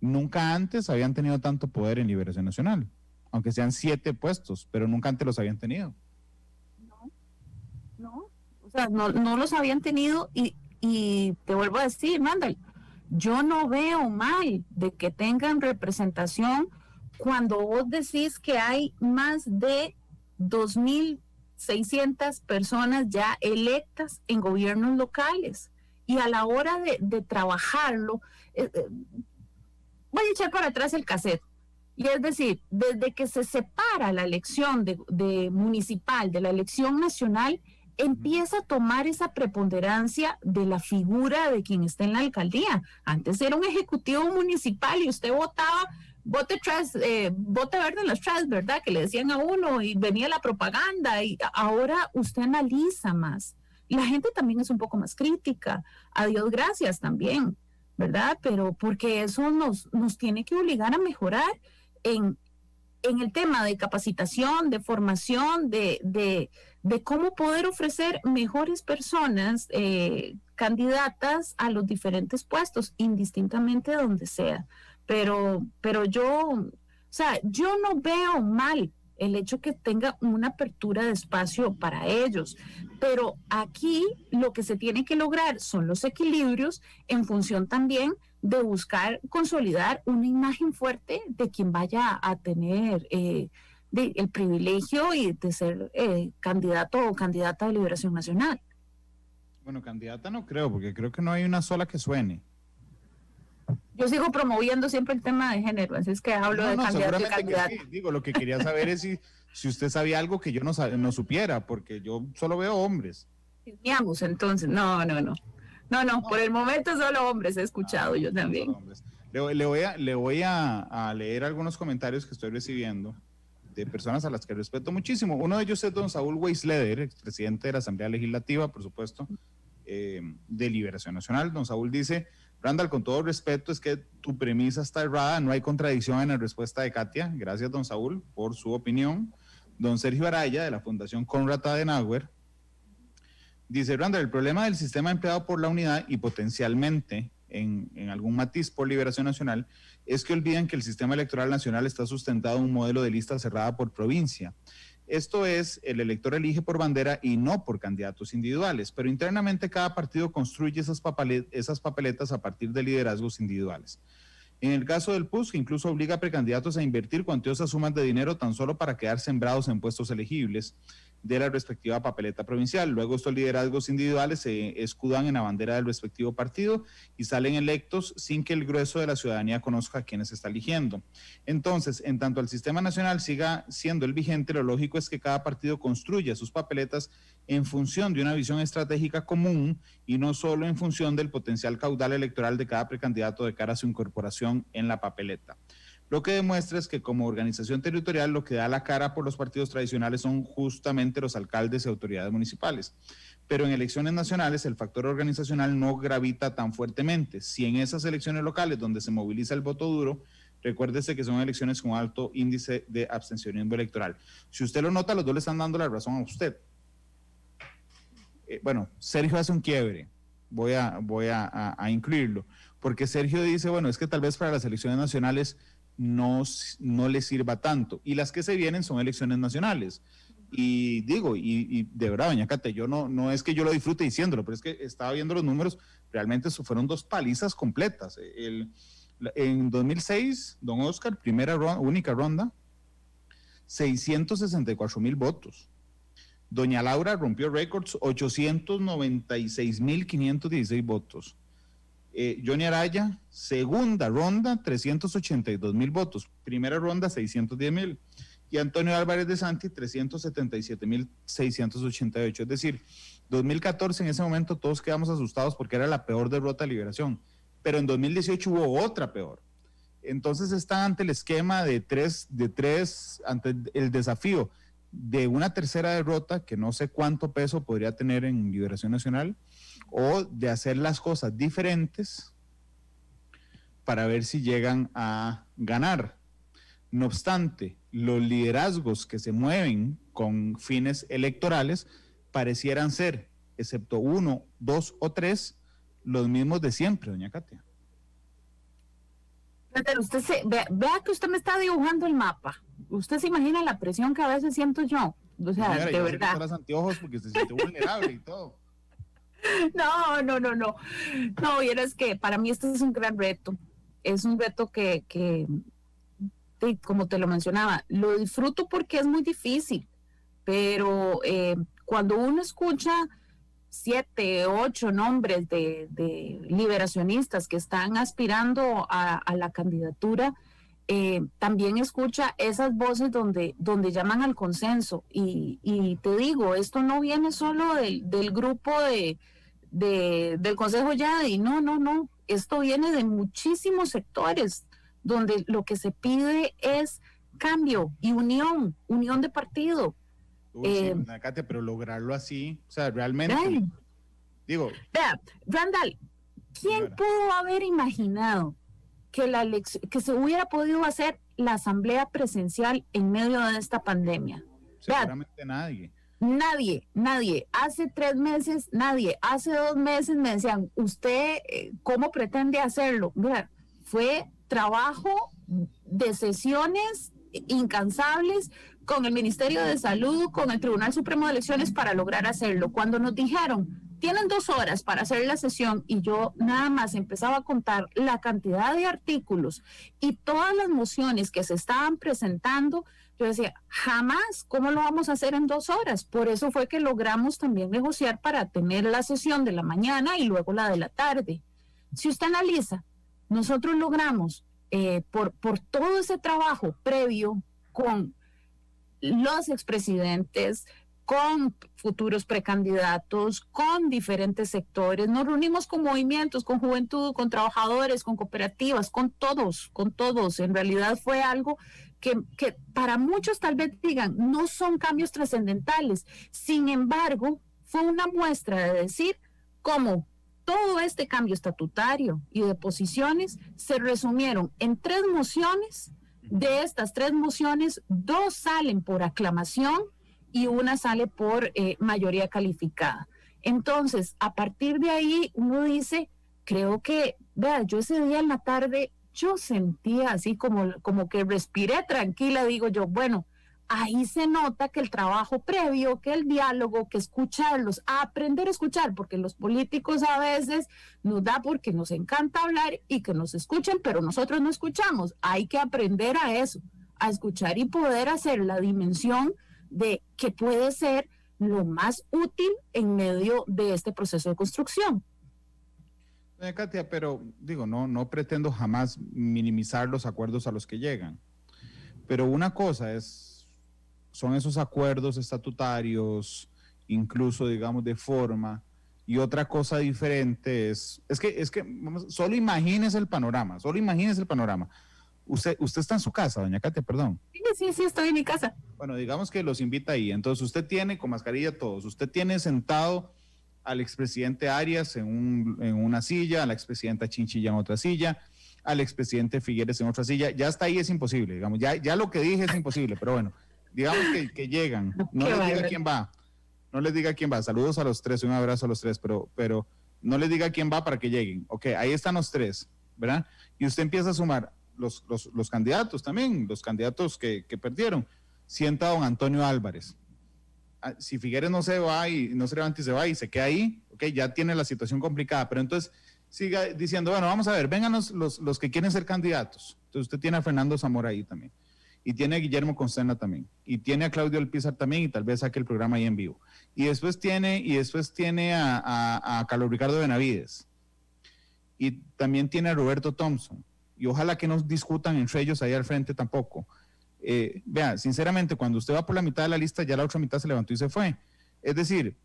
nunca antes habían tenido tanto poder en Liberación Nacional, aunque sean 7 puestos, pero nunca antes los habían tenido. No, o sea, no los habían tenido, y te vuelvo a decir, Randall, yo no veo mal de que tengan representación cuando vos decís que hay más de 2.600 personas ya electas en gobiernos locales y a la hora de trabajarlo, voy a echar para atrás el cassette. Y es decir, desde que se separa la elección de municipal de la elección nacional, empieza a tomar esa preponderancia de la figura de quien está en la alcaldía. Antes era un ejecutivo municipal y usted votaba, vote verde en las trash, ¿verdad? Que le decían a uno y venía la propaganda y ahora usted analiza más. Y la gente también es un poco más crítica. A Dios gracias también, ¿verdad? Pero porque eso nos tiene que obligar a mejorar en el tema de capacitación, de formación, de cómo poder ofrecer mejores personas candidatas a los diferentes puestos, indistintamente de donde sea. Pero yo no veo mal el hecho que tenga una apertura de espacio para ellos. Pero aquí lo que se tiene que lograr son los equilibrios en función también de buscar consolidar una imagen fuerte de quien vaya a tener el privilegio y de ser candidato o candidata de Liberación Nacional. Bueno, candidata no creo, porque creo que no hay una sola que suene. Yo sigo promoviendo siempre el tema de género, así es que hablo de candidato y candidata. Sí. Digo, lo que quería saber es si usted sabía algo que yo no supiera, porque yo solo veo hombres. Digamos, entonces, no, por el momento solo hombres he escuchado, yo también. Le voy a leer algunos comentarios que estoy recibiendo de personas a las que respeto muchísimo. Uno de ellos es don Saúl Weisleder, expresidente de la Asamblea Legislativa, por supuesto, de Liberación Nacional. Don Saúl dice: Randall, con todo respeto, es que tu premisa está errada, no hay contradicción en la respuesta de Katia. Gracias, don Saúl, por su opinión. Don Sergio Araya, de la Fundación Konrad Adenauer, dice: Randall, el problema del sistema empleado por la unidad y potencialmente en algún matiz por Liberación Nacional es que olvidan que el sistema electoral nacional está sustentado en un modelo de lista cerrada por provincia. Esto es, el elector elige por bandera y no por candidatos individuales, pero internamente cada partido construye esas papeletas a partir de liderazgos individuales. En el caso del PUS, que incluso obliga a precandidatos a invertir cuantiosas sumas de dinero tan solo para quedar sembrados en puestos elegibles de la respectiva papeleta provincial. Luego estos liderazgos individuales se escudan en la bandera del respectivo partido y salen electos sin que el grueso de la ciudadanía conozca a quienes está eligiendo. Entonces, en tanto el sistema nacional siga siendo el vigente, lo lógico es que cada partido construya sus papeletas en función de una visión estratégica común y no solo en función del potencial caudal electoral de cada precandidato de cara a su incorporación en la papeleta. Lo que demuestra es que como organización territorial lo que da la cara por los partidos tradicionales son justamente los alcaldes y autoridades municipales. Pero en elecciones nacionales el factor organizacional no gravita tan fuertemente. Si en esas elecciones locales donde se moviliza el voto duro, recuérdese que son elecciones con alto índice de abstencionismo electoral. Si usted lo nota, los dos le están dando la razón a usted. Bueno, Sergio hace un quiebre, voy a incluirlo, porque Sergio dice, bueno, es que tal vez para las elecciones nacionales no le sirva tanto, y las que se vienen son elecciones nacionales, y digo, y de verdad, doña Cate, yo no es que yo lo disfrute diciéndolo, pero es que estaba viendo los números, realmente eso fueron dos palizas completas. En 2006, don Oscar, única ronda, 664,000 votos. Doña Laura rompió récords, 896,516 votos. Johnny Araya, segunda ronda, 382,000 votos. Primera ronda, 610,000. Y Antonio Álvarez de Santi, 377,688. Es decir, 2014 en ese momento todos quedamos asustados porque era la peor derrota de Liberación. Pero en 2018 hubo otra peor. Entonces está ante el esquema de tres, ante el desafío de una tercera derrota que no sé cuánto peso podría tener en Liberación Nacional, o de hacer las cosas diferentes para ver si llegan a ganar. No obstante, los liderazgos que se mueven con fines electorales parecieran ser, excepto 1, 2 o 3, los mismos de siempre, doña Katia. Pero vea que usted me está dibujando el mapa. Usted se imagina la presión que a veces siento yo. O sea, señora, de verdad. Los anteojos porque se siente vulnerable y todo. No. No, vieras que para mí este es un gran reto. Es un reto que como te lo mencionaba, lo disfruto porque es muy difícil, pero cuando uno escucha 7, 8 nombres de liberacionistas que están aspirando a la candidatura, también escucha esas voces donde llaman al consenso. Y te digo, esto no viene solo del grupo del Consejo Yadi, no, esto viene de muchísimos sectores, donde lo que se pide es cambio y unión de partido. Sí, Katia, pero lograrlo así, o sea, realmente, digo... Vea, Randall, ¿quién pudo haber imaginado que se hubiera podido hacer la asamblea presencial en medio de esta pandemia? Seguramente nadie. Nadie. Hace 3 meses, nadie. Hace 2 meses me decían, ¿usted cómo pretende hacerlo? Fue trabajo de sesiones incansables con el Ministerio de Salud, con el Tribunal Supremo de Elecciones para lograr hacerlo. Cuando nos dijeron, tienen 2 horas para hacer la sesión, y yo nada más empezaba a contar la cantidad de artículos y todas las mociones que se estaban presentando, yo decía, jamás, ¿cómo lo vamos a hacer en 2 horas? Por eso fue que logramos también negociar para tener la sesión de la mañana y luego la de la tarde. Si usted analiza, nosotros logramos, por todo ese trabajo previo con los expresidentes, con futuros precandidatos, con diferentes sectores, nos reunimos con movimientos, con juventud, con trabajadores, con cooperativas, con todos. En realidad fue algo que para muchos tal vez digan, no son cambios trascendentales. Sin embargo, fue una muestra de decir cómo todo este cambio estatutario y de posiciones se resumieron en 3 mociones. De estas 3 mociones, 2 salen por aclamación y una sale por mayoría calificada. Entonces, a partir de ahí, uno dice, creo que, vea, yo ese día en la tarde, yo sentía así como que respiré tranquila, digo yo, bueno, ahí se nota que el trabajo previo, que el diálogo, que escucharlos, a aprender a escuchar, porque los políticos a veces nos da porque nos encanta hablar y que nos escuchen, pero nosotros no escuchamos. Hay que aprender a eso, a escuchar y poder hacer la dimensión de que puede ser lo más útil en medio de este proceso de construcción. Katia, pero digo, no pretendo jamás minimizar los acuerdos a los que llegan, pero una cosa son esos acuerdos estatutarios, incluso digamos de forma, y otra cosa diferente es que solo imagínese el panorama. Usted está en su casa, doña Katia, perdón. Sí, estoy en mi casa. Bueno, digamos que los invita ahí. Entonces usted tiene, con mascarilla todos, usted tiene sentado al expresidente Arias en una silla, a la expresidenta Chinchilla en otra silla, al expresidente Figueres en otra silla. Ya hasta ahí es imposible, digamos. Ya lo que dije es imposible, pero bueno, digamos que llegan. No les diga quién va. No les diga quién va. Saludos a los 3, un abrazo a los 3, pero no les diga quién va para que lleguen. Ok, ahí están los 3, ¿verdad? Y usted empieza a sumar los candidatos también, los candidatos que perdieron. Sienta a don Antonio Álvarez. Si Figueres no se va y no se levanta y se va y se queda ahí, ok, ya tiene la situación complicada, pero entonces siga diciendo, bueno, vamos a ver, vengan los que quieren ser candidatos. Entonces usted tiene a Fernando Zamora ahí también, y tiene a Guillermo Constena también, y tiene a Claudio Alpizar también, y tal vez saque el programa ahí en vivo. Y después tiene a Carlos Ricardo Benavides, y también tiene a Roberto Thompson, y ojalá que no discutan entre ellos ahí al frente tampoco. Vea, sinceramente, cuando usted va por la mitad de la lista, ya la otra mitad se levantó y se fue. Es decir,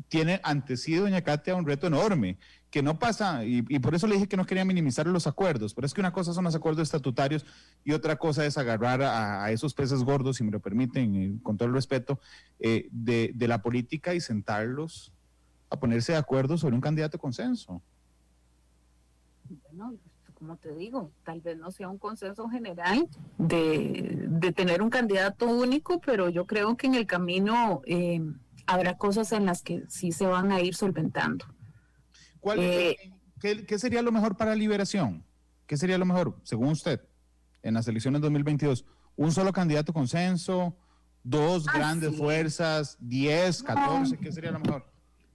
tiene ante sí, doña Katia, un reto enorme, que no pasa, y por eso le dije que no quería minimizar los acuerdos, pero es que una cosa son los acuerdos estatutarios y otra cosa es agarrar a esos peces gordos, si me lo permiten, con todo el respeto, de la política y sentarlos a ponerse de acuerdo sobre un candidato de consenso. Bueno, como te digo, tal vez no sea un consenso general de tener un candidato único, pero yo creo que en el camino habrá cosas en las que sí se van a ir solventando. ¿Qué sería lo mejor para Liberación? ¿Qué sería lo mejor, según usted, en las elecciones 2022? ¿Un solo candidato consenso? ¿2 grandes fuerzas? ¿10, 14? ¿Qué sería lo mejor?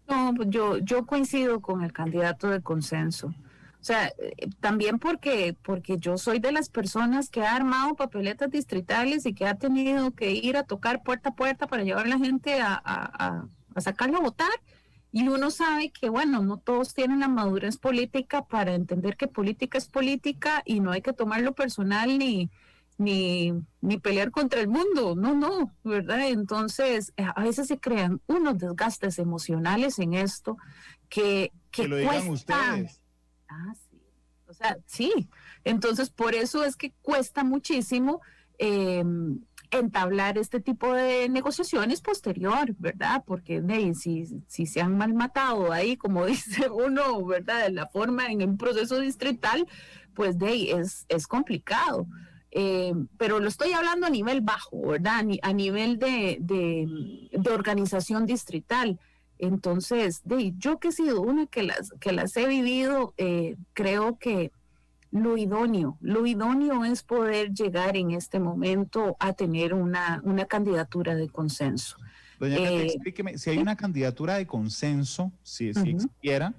No, yo coincido con el candidato de consenso. O sea, también porque yo soy de las personas que ha armado papeletas distritales y que ha tenido que ir a tocar puerta a puerta para llevar a la gente a sacarlo a votar. Y uno sabe que, bueno, no todos tienen la madurez política para entender que política es política y no hay que tomarlo personal ni pelear contra el mundo. No, ¿verdad? Entonces, a veces se crean unos desgastes emocionales en esto que lo digan ustedes. Sí. O sea, sí. Entonces, por eso es que cuesta muchísimo entablar este tipo de negociaciones posterior, ¿verdad? Porque si se han malmatado ahí, como dice uno, ¿verdad? De la forma en un proceso distrital, pues es complicado. Pero lo estoy hablando a nivel bajo, ¿verdad? A nivel de organización distrital. Entonces, yo que he sido una que las he vivido, creo que lo idóneo es poder llegar en este momento a tener una candidatura de consenso. Doña Katia, explíqueme, si hay una candidatura de consenso, si existiera,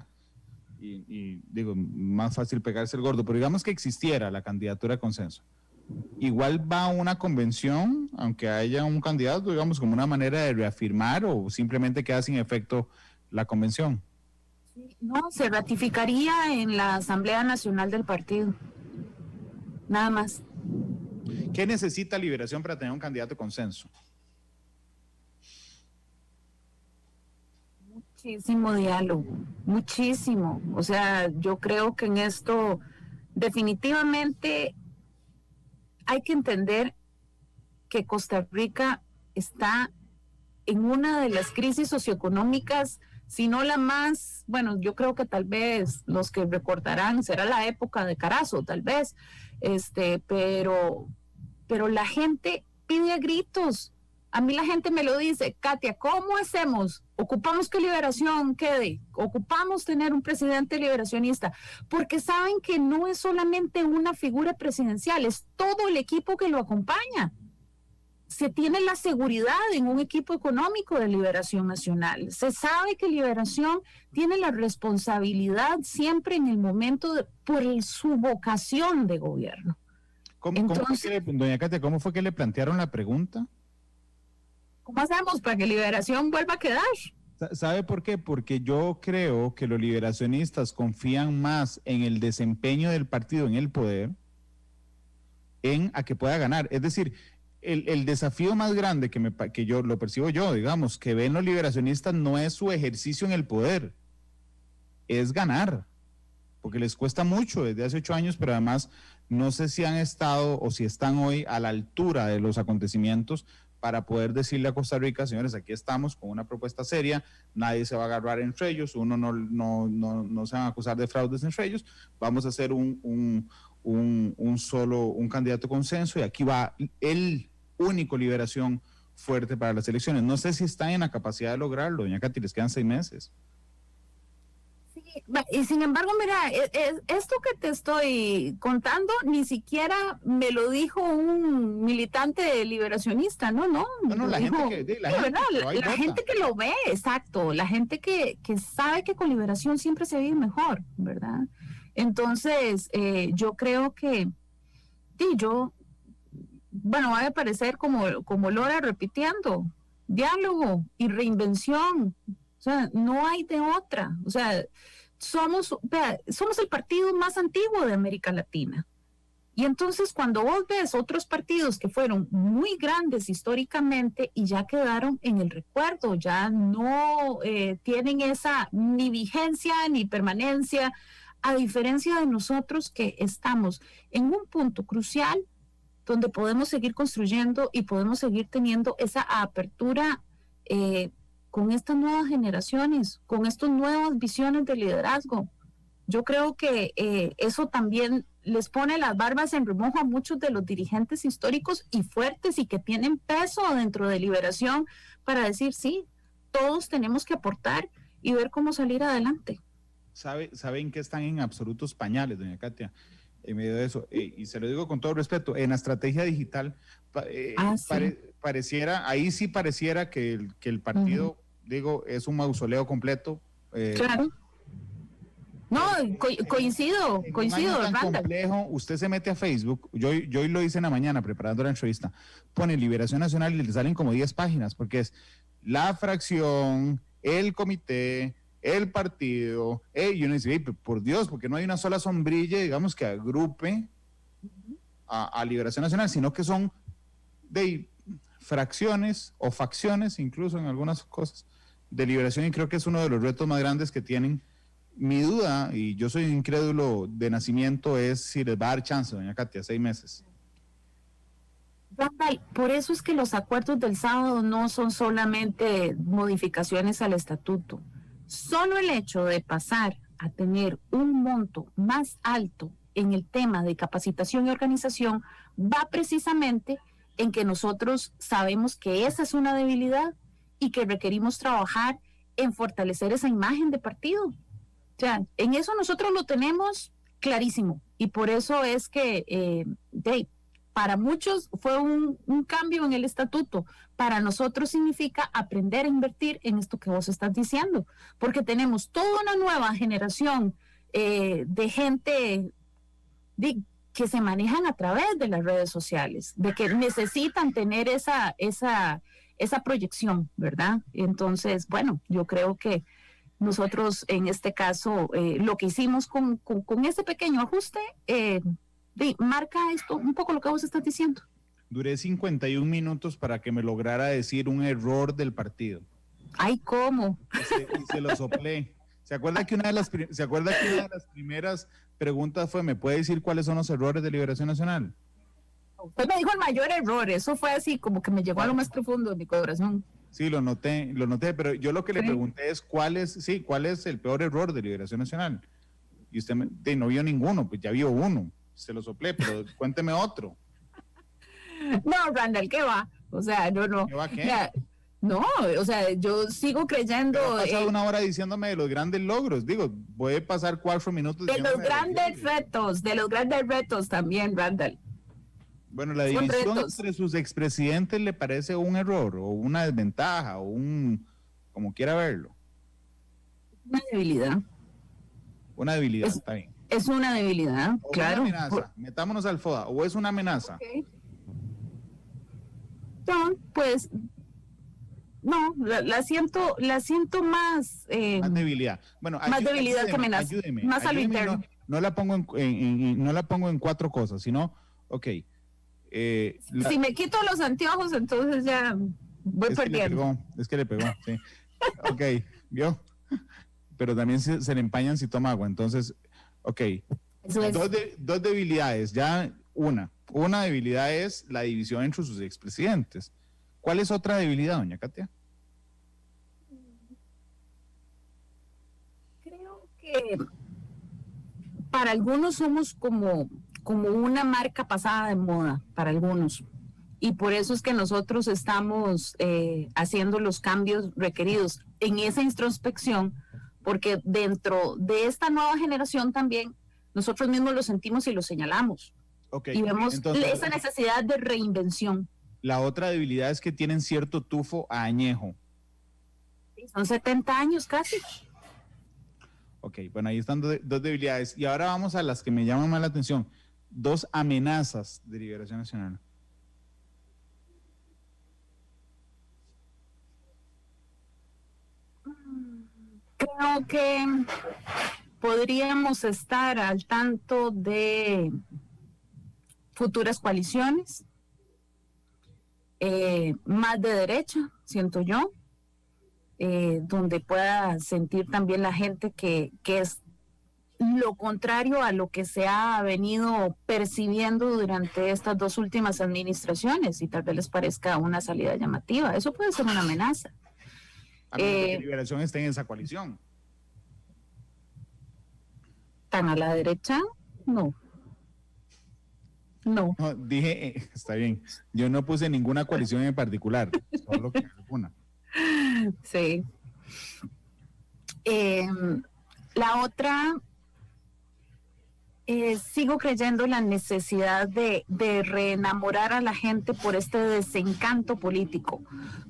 y digo, más fácil pegarse el gordo, pero digamos que existiera la candidatura de consenso, igual va a una convención, aunque haya un candidato, digamos, como una manera de reafirmar, o simplemente queda sin efecto la convención. No, se ratificaría en la Asamblea Nacional del partido. Nada más. ¿Qué necesita Liberación para tener un candidato de consenso? Muchísimo diálogo, muchísimo. O sea, yo creo que en esto definitivamente hay que entender que Costa Rica está en una de las crisis socioeconómicas, si no la más, bueno, yo creo que tal vez los que recordarán será la época de Carazo, tal vez, pero la gente pide a gritos. A mí la gente me lo dice, Katia, ¿cómo hacemos? Ocupamos que Liberación quede, ocupamos tener un presidente liberacionista, porque saben que no es solamente una figura presidencial, es todo el equipo que lo acompaña. Se tiene la seguridad en un equipo económico de Liberación Nacional. Se sabe que Liberación tiene la responsabilidad siempre en el momento por su vocación de gobierno. Doña Katia, ¿cómo fue que le plantearon la pregunta? ¿Cómo hacemos para que Liberación vuelva a quedar? ¿Sabe por qué? Porque yo creo que los liberacionistas confían más en el desempeño del partido en el poder a que pueda ganar. Es decir, el desafío más grande que yo lo percibo yo, digamos, que ven los liberacionistas no es su ejercicio en el poder, es ganar, porque les cuesta mucho desde hace 8 años, pero además no sé si han estado o si están hoy a la altura de los acontecimientos para poder decirle a Costa Rica, señores, aquí estamos con una propuesta seria, nadie se va a agarrar entre ellos, uno no se van a acusar de fraudes entre ellos, vamos a hacer un candidato consenso y aquí va el único Liberación fuerte para las elecciones. No sé si están en la capacidad de lograrlo, doña Katy, les quedan 6 meses. Sí, y sin embargo, mira, esto que te estoy contando ni siquiera me lo dijo un militante liberacionista, no, la gente que lo ve, exacto, la gente que sabe que con Liberación siempre se vive mejor, ¿verdad? Entonces, yo creo que va a parecer como Lora repitiendo, diálogo y reinvención. O sea, no hay de otra. O sea, somos el partido más antiguo de América Latina. Y entonces cuando vos ves otros partidos que fueron muy grandes históricamente y ya quedaron en el recuerdo, ya no tienen esa ni vigencia ni permanencia, a diferencia de nosotros que estamos en un punto crucial donde podemos seguir construyendo y podemos seguir teniendo esa apertura con estas nuevas generaciones, con estas nuevas visiones de liderazgo. Yo creo que eso también les pone las barbas en remojo a muchos de los dirigentes históricos y fuertes y que tienen peso dentro de Liberación para decir, sí, todos tenemos que aportar y ver cómo salir adelante. ¿Saben que están en absolutos pañales, doña Katia? En medio de eso, y se lo digo con todo respeto, en la estrategia digital pareciera, ahí sí pareciera que el partido, digo, es un mausoleo completo. Claro. No, coincido, Tan Randall. complejo, usted se mete a Facebook, yo hoy lo hice en la mañana preparando la entrevista, pone Liberación Nacional y le salen como 10 páginas, porque es la fracción, el comité, el partido, y uno dice, por Dios, porque no hay una sola sombrilla, digamos, que agrupe a Liberación Nacional, sino que son de fracciones o facciones, incluso en algunas cosas, de liberación, y creo que es uno de los retos más grandes que tienen. Mi duda, y yo soy incrédulo de nacimiento, es si les va a dar chance, doña Katia, 6 meses. Randall, por eso es que los acuerdos del sábado no son solamente modificaciones al estatuto. Solo el hecho de pasar a tener un monto más alto en el tema de capacitación y organización va precisamente en que nosotros sabemos que esa es una debilidad y que requerimos trabajar en fortalecer esa imagen de partido. O sea, en eso nosotros lo tenemos clarísimo, y por eso es que para muchos fue un cambio en el estatuto. Para nosotros significa aprender a invertir en esto que vos estás diciendo, porque tenemos toda una nueva generación de gente que se manejan a través de las redes sociales, de que necesitan tener esa proyección, ¿verdad? Entonces, bueno, yo creo que nosotros en este caso, lo que hicimos con ese pequeño ajuste, marca esto, un poco lo que vos estás diciendo. Duré 51 minutos para que me lograra decir un error del partido. Ay, ¿cómo? Y se lo soplé. ¿Se acuerda que una de las primeras preguntas fue, ¿me puede decir cuáles son los errores de Liberación Nacional? Usted me dijo el mayor error, eso fue así como que me llegó a lo más profundo de mi corazón. Sí, lo noté, pero yo lo que le pregunté es ¿cuál es el peor error de Liberación Nacional? Y usted no vio ninguno, pues ya vio uno, se lo soplé, pero cuénteme otro. No, Randall, ¿qué va? O sea, no. ¿Qué va qué? Mira, no, o sea, yo sigo creyendo... Pero ha pasado una hora diciéndome de los grandes logros, digo, voy a pasar 4 minutos... De los grandes retos también, Randall. Bueno, la división entre sus expresidentes le parece un error o una desventaja o como quiera verlo. Una debilidad. Una debilidad, está bien. Es una debilidad, o claro. Una amenaza, metámonos al FODA, o es una amenaza. Okay. No, pues, no, la siento más... más debilidad. Bueno, más debilidad que amenaza. Más a lo interno. No la pongo no la pongo en 4 cosas, sino, ok. Si me quito los anteojos, entonces ya voy perdiendo. Es que le pegó, sí. Ok, ¿vio? Pero también se le empañan si toma agua. Entonces, ok. Eso es. Dos debilidades. Ya una debilidad es la división entre sus expresidentes. ¿Cuál es otra debilidad, doña Katia? Creo que para algunos somos como una marca pasada de moda, para algunos. Y por eso es que nosotros estamos haciendo los cambios requeridos en esa introspección, porque dentro de esta nueva generación también nosotros mismos lo sentimos y lo señalamos. Okay. Y vemos esa necesidad de reinvención. La otra debilidad es que tienen cierto tufo a añejo. Son 70 años casi. Ok, bueno, ahí están dos debilidades. Y ahora vamos a las que me llaman más la atención. 2 amenazas de Liberación Nacional. Creo que podríamos estar al tanto de futuras coaliciones, más de derecha, siento yo, donde pueda sentir también la gente que es lo contrario a lo que se ha venido percibiendo durante estas 2 últimas administraciones, y tal vez les parezca una salida llamativa. Eso puede ser una amenaza. A menos que Liberación esté en esa coalición. ¿Tan a la derecha? No. No, dije, está bien. Yo no puse ninguna coalición en particular, solo que alguna. Sí. La otra, sigo creyendo la necesidad de reenamorar a la gente por este desencanto político.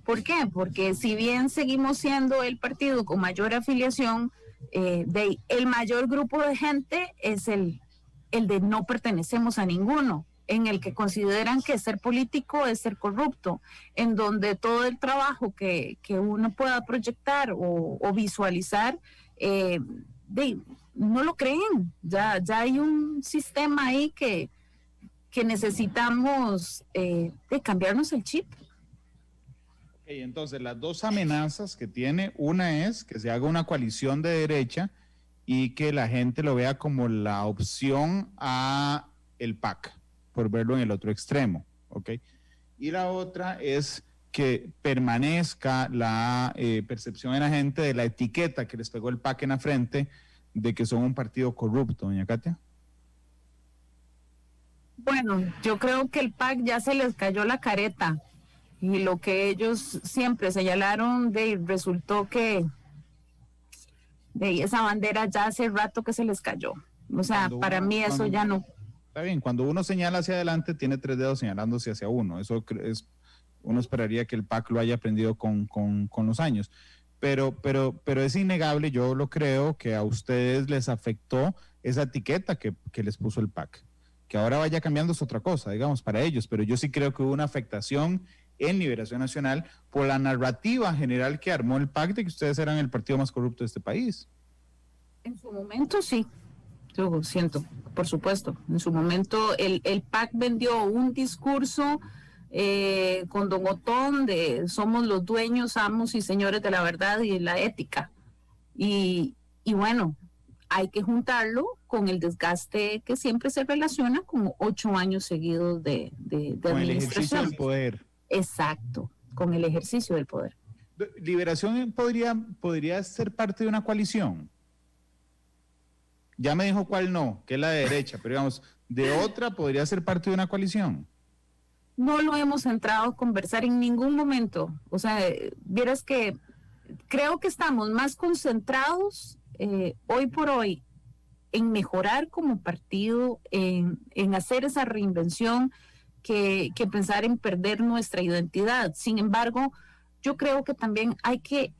¿Por qué? Porque si bien seguimos siendo el partido con mayor afiliación, el mayor grupo de gente es el de no pertenecemos a ninguno, en el que consideran que ser político es ser corrupto, en donde todo el trabajo que uno pueda proyectar o visualizar, no lo creen. Ya hay un sistema ahí que necesitamos de cambiarnos el chip. Okay, entonces, las dos amenazas que tiene, una es que se haga una coalición de derecha y que la gente lo vea como la opción a el PAC, por verlo en el otro extremo, ¿ok? Y la otra es que permanezca la percepción en la gente de la etiqueta que les pegó el PAC en la frente de que son un partido corrupto, doña Katia. Bueno, yo creo que el PAC ya se les cayó la careta y lo que ellos siempre señalaron resultó que esa bandera ya hace rato que se les cayó. O sea, para mí eso ya no. Está bien, cuando uno señala hacia adelante tiene 3 dedos señalándose hacia uno. Eso uno esperaría que el PAC lo haya aprendido con los años. Pero es innegable, yo lo creo, que a ustedes les afectó esa etiqueta que les puso el PAC. Que ahora vaya cambiando es otra cosa, digamos, para ellos, pero yo sí creo que hubo una afectación en Liberación Nacional por la narrativa general que armó el PAC de que ustedes eran el partido más corrupto de este país. En su momento sí, yo siento, por supuesto, en su momento el PAC vendió un discurso con Don Otón de somos los dueños, amos y señores de la verdad y de la ética, y bueno, hay que juntarlo con el desgaste que siempre se relaciona con 8 años seguidos de con el ejercicio del poder. Exacto, con el ejercicio del poder. Liberación podría ser parte de una coalición. Ya me dijo cuál no, que es la de derecha, pero digamos, de otra podría ser parte de una coalición. No lo hemos entrado a conversar en ningún momento. O sea, vieras que creo que estamos más concentrados hoy por hoy en mejorar como partido, en hacer esa reinvención, que pensar en perder nuestra identidad. Sin embargo, yo creo que también hay que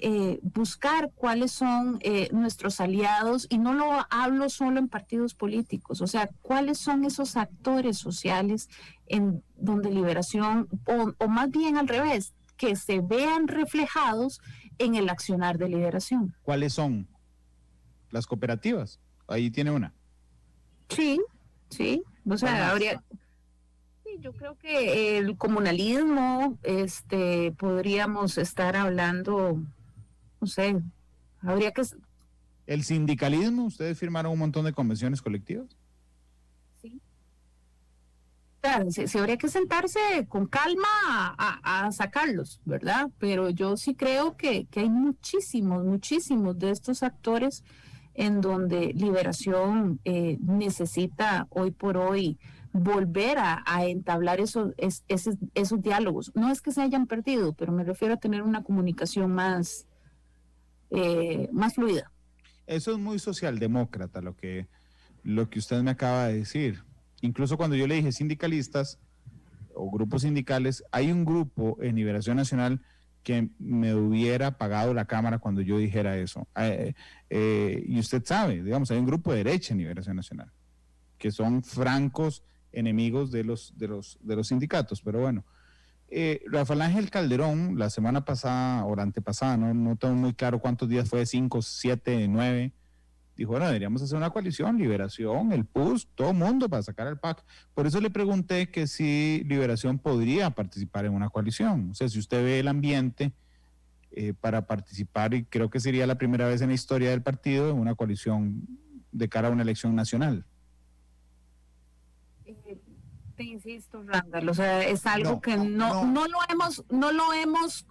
buscar cuáles son nuestros aliados, y no lo hablo solo en partidos políticos, o sea, cuáles son esos actores sociales en donde Liberación, o más bien al revés, que se vean reflejados en el accionar de Liberación. ¿Cuáles son? Las cooperativas, ahí tiene una. Sí, o sea, habría... Sí, yo creo que el comunalismo, podríamos estar hablando, no sé, habría que... ¿El sindicalismo? ¿Ustedes firmaron un montón de convenciones colectivas? Sí. Claro, sí habría que sentarse con calma a sacarlos, ¿verdad? Pero yo sí creo que hay muchísimos de estos actores en donde Liberación necesita hoy por hoy volver a entablar esos diálogos. No es que se hayan perdido, pero me refiero a tener una comunicación más fluida. Eso es muy socialdemócrata lo que usted me acaba de decir. Incluso cuando yo le dije sindicalistas o grupos sindicales, hay un grupo en Liberación Nacional que me hubiera apagado la cámara cuando yo dijera eso. Y usted sabe, digamos, hay un grupo de derecha en Liberación Nacional que son francos enemigos de los sindicatos, pero bueno. Rafael Ángel Calderón, la semana pasada o la antepasada, no tengo muy claro cuántos días fue, 5, 7, 9, dijo, bueno, deberíamos hacer una coalición, Liberación, el PUS, todo mundo para sacar al PAC. Por eso le pregunté que si Liberación podría participar en una coalición. O sea, si usted ve el ambiente para participar, y creo que sería la primera vez en la historia del partido, en una coalición de cara a una elección nacional. Te insisto, Randall, o sea, es algo que no lo hemos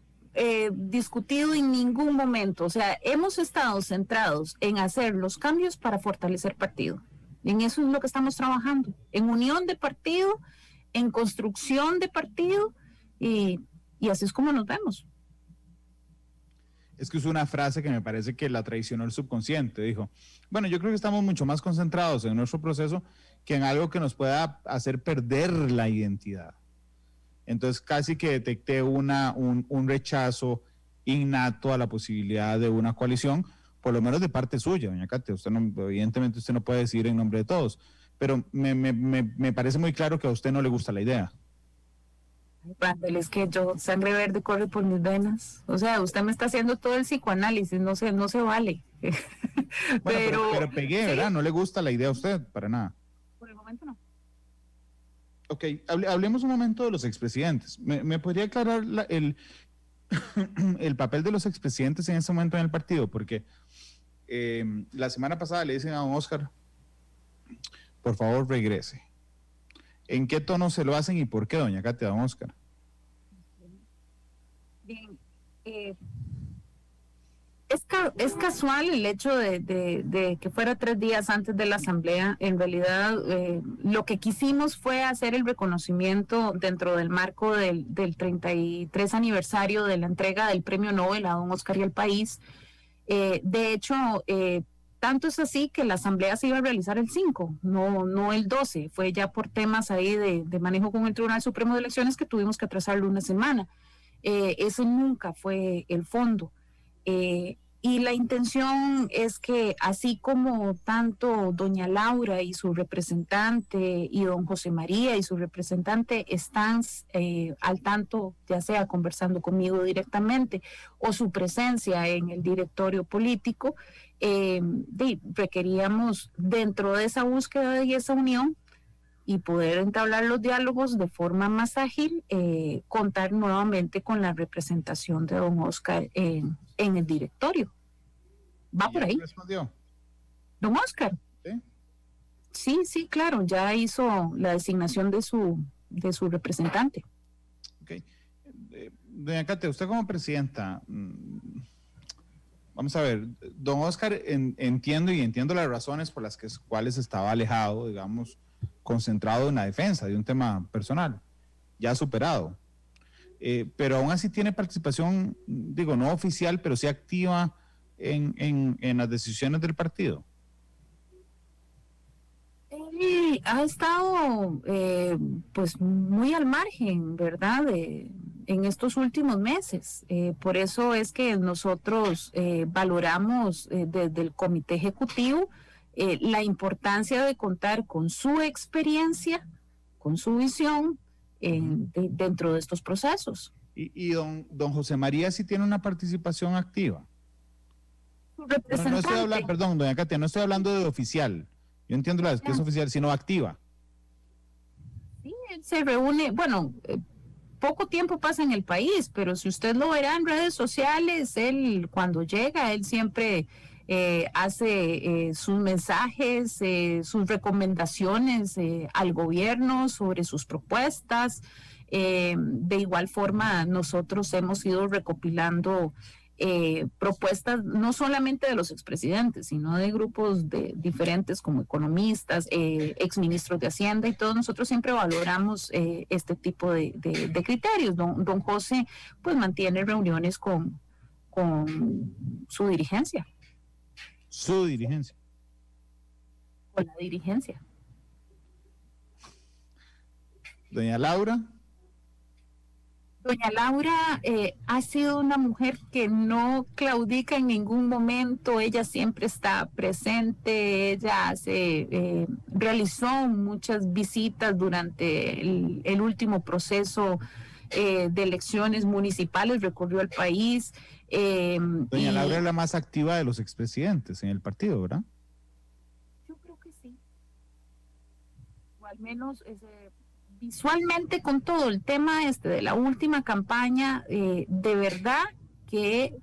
discutido en ningún momento. O sea, hemos estado centrados en hacer los cambios para fortalecer partido. En eso es lo que estamos trabajando, en unión de partido, en construcción de partido, y así es como nos vemos. Es que es una frase que me parece que la traicionó el subconsciente. Dijo, bueno, yo creo que estamos mucho más concentrados en nuestro proceso que en algo que nos pueda hacer perder la identidad. Entonces casi que detecté un rechazo innato a la posibilidad de una coalición, por lo menos de parte suya, doña Katia. Usted no, evidentemente usted no puede decir en nombre de todos, pero me parece muy claro que a usted no le gusta la idea. Randall, es que yo, sangre verde corre por mis venas. O sea, usted me está haciendo todo el psicoanálisis, no se vale. Bueno, pero pegué, ¿sí? ¿Verdad? No le gusta la idea a usted, para nada. Por el momento no. Ok, hablemos un momento de los expresidentes. ¿Me podría aclarar el papel de los expresidentes en este momento en el partido? Porque la semana pasada le dicen a don Oscar, por favor regrese. ¿En qué tono se lo hacen y por qué, doña Katia, don Oscar? Bien, es casual el hecho de que fuera 3 días antes de la asamblea. En realidad, lo que quisimos fue hacer el reconocimiento dentro del marco del 33 aniversario de la entrega del Premio Nobel a don Oscar y al país. De hecho, tanto es así que la asamblea se iba a realizar el 5, no el 12. Fue ya por temas ahí de manejo con el Tribunal Supremo de Elecciones que tuvimos que atrasarlo una semana. Eso nunca fue el fondo. Y la intención es que así como tanto doña Laura y su representante y don José María y su representante están al tanto, ya sea conversando conmigo directamente o su presencia en el directorio político, requeríamos dentro de esa búsqueda y esa unión y poder entablar los diálogos de forma más ágil, contar nuevamente con la representación de don Oscar en el directorio. Va por ahí. ¿Respondió? Don Oscar. ¿Sí? Sí, claro, ya hizo la designación de su representante. Ok. Doña Katia, usted como presidenta, vamos a ver, don Oscar, entiendo las razones por las cuales estaba alejado, digamos, concentrado en la defensa de un tema personal, ya superado. Pero aún así tiene participación, digo, no oficial, pero sí activa en las decisiones del partido. Él ha estado pues muy al margen, ¿verdad? En estos últimos meses. Por eso es que nosotros valoramos desde el comité ejecutivo la importancia de contar con su experiencia, con su visión dentro de estos procesos. Y don José María sí tiene una participación activa. No estoy hablando, perdón, doña Katia, no estoy hablando de oficial. Yo entiendo que es oficial, sino activa. Sí, él se reúne, bueno, poco tiempo pasa en el país, pero si usted lo verá en redes sociales, él cuando llega, él siempre hace sus mensajes, sus recomendaciones al gobierno sobre sus propuestas. De igual forma, nosotros hemos ido recopilando propuestas no solamente de los expresidentes, sino de grupos diferentes como economistas, exministros de Hacienda y todos nosotros siempre valoramos este tipo de criterios. Don José pues mantiene reuniones con su dirigencia. Su dirigencia. Con la dirigencia. Doña Laura. Doña Laura ha sido una mujer que no claudica en ningún momento, ella siempre está presente, ella realizó muchas visitas durante el último proceso de elecciones municipales, recorrió el país. Doña Laura es la más activa de los expresidentes en el partido, ¿verdad? Yo creo que sí. O al menos visualmente con todo el tema de la última campaña, de verdad que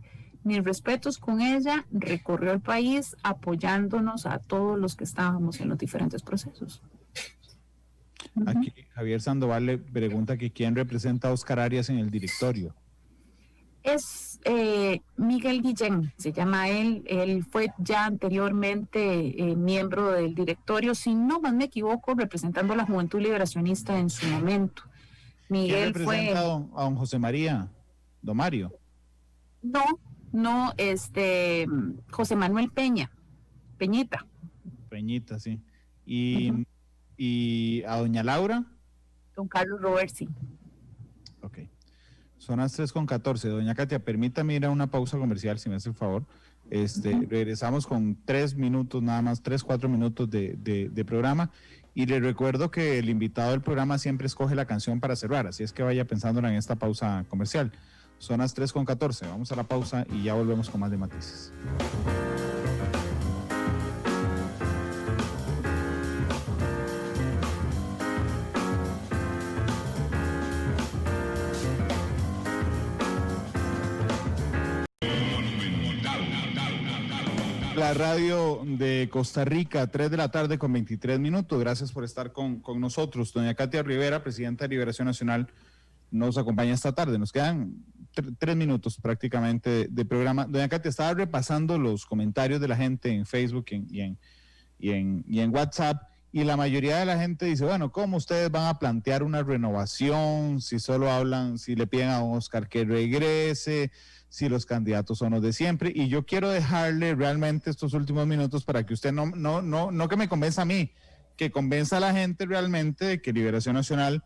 mis respetos con ella, recorrió el país apoyándonos a todos los que estábamos en los diferentes procesos. Aquí Javier Sandoval le pregunta que quién representa a Oscar Arias en el directorio. Es Miguel Guillén, se llama él fue ya anteriormente miembro del directorio, si no más me equivoco, representando a la Juventud Liberacionista en su momento. Miguel ¿quién representa a don José María, don Mario? No, José Manuel Peñita, sí. ¿Y a doña Laura? Don Carlos Roversi. Ok. Son las 3:14. Doña Katia, permítame ir a una pausa comercial, si me hace el favor. Regresamos con 3 minutos, nada más 3, 4 minutos de programa. Y le recuerdo que el invitado del programa siempre escoge la canción para cerrar, así es que vaya pensándola en esta pausa comercial. Son las 3:14, vamos a la pausa y ya volvemos con más de Matices. La radio de Costa Rica, 3 de la tarde con 23 minutos. Gracias por estar con nosotros. Doña Katia Rivera, presidenta de Liberación Nacional, nos acompaña esta tarde. Nos quedan 3 minutos prácticamente de programa. Doña Katia, estaba repasando los comentarios de la gente en Facebook y en WhatsApp, y la mayoría de la gente dice, bueno, ¿cómo ustedes van a plantear una renovación si solo hablan, si le piden a don Oscar que regrese, si los candidatos son los de siempre? Y yo quiero dejarle realmente estos últimos minutos para que usted no que me convenza a mí, que convenza a la gente realmente de que Liberación Nacional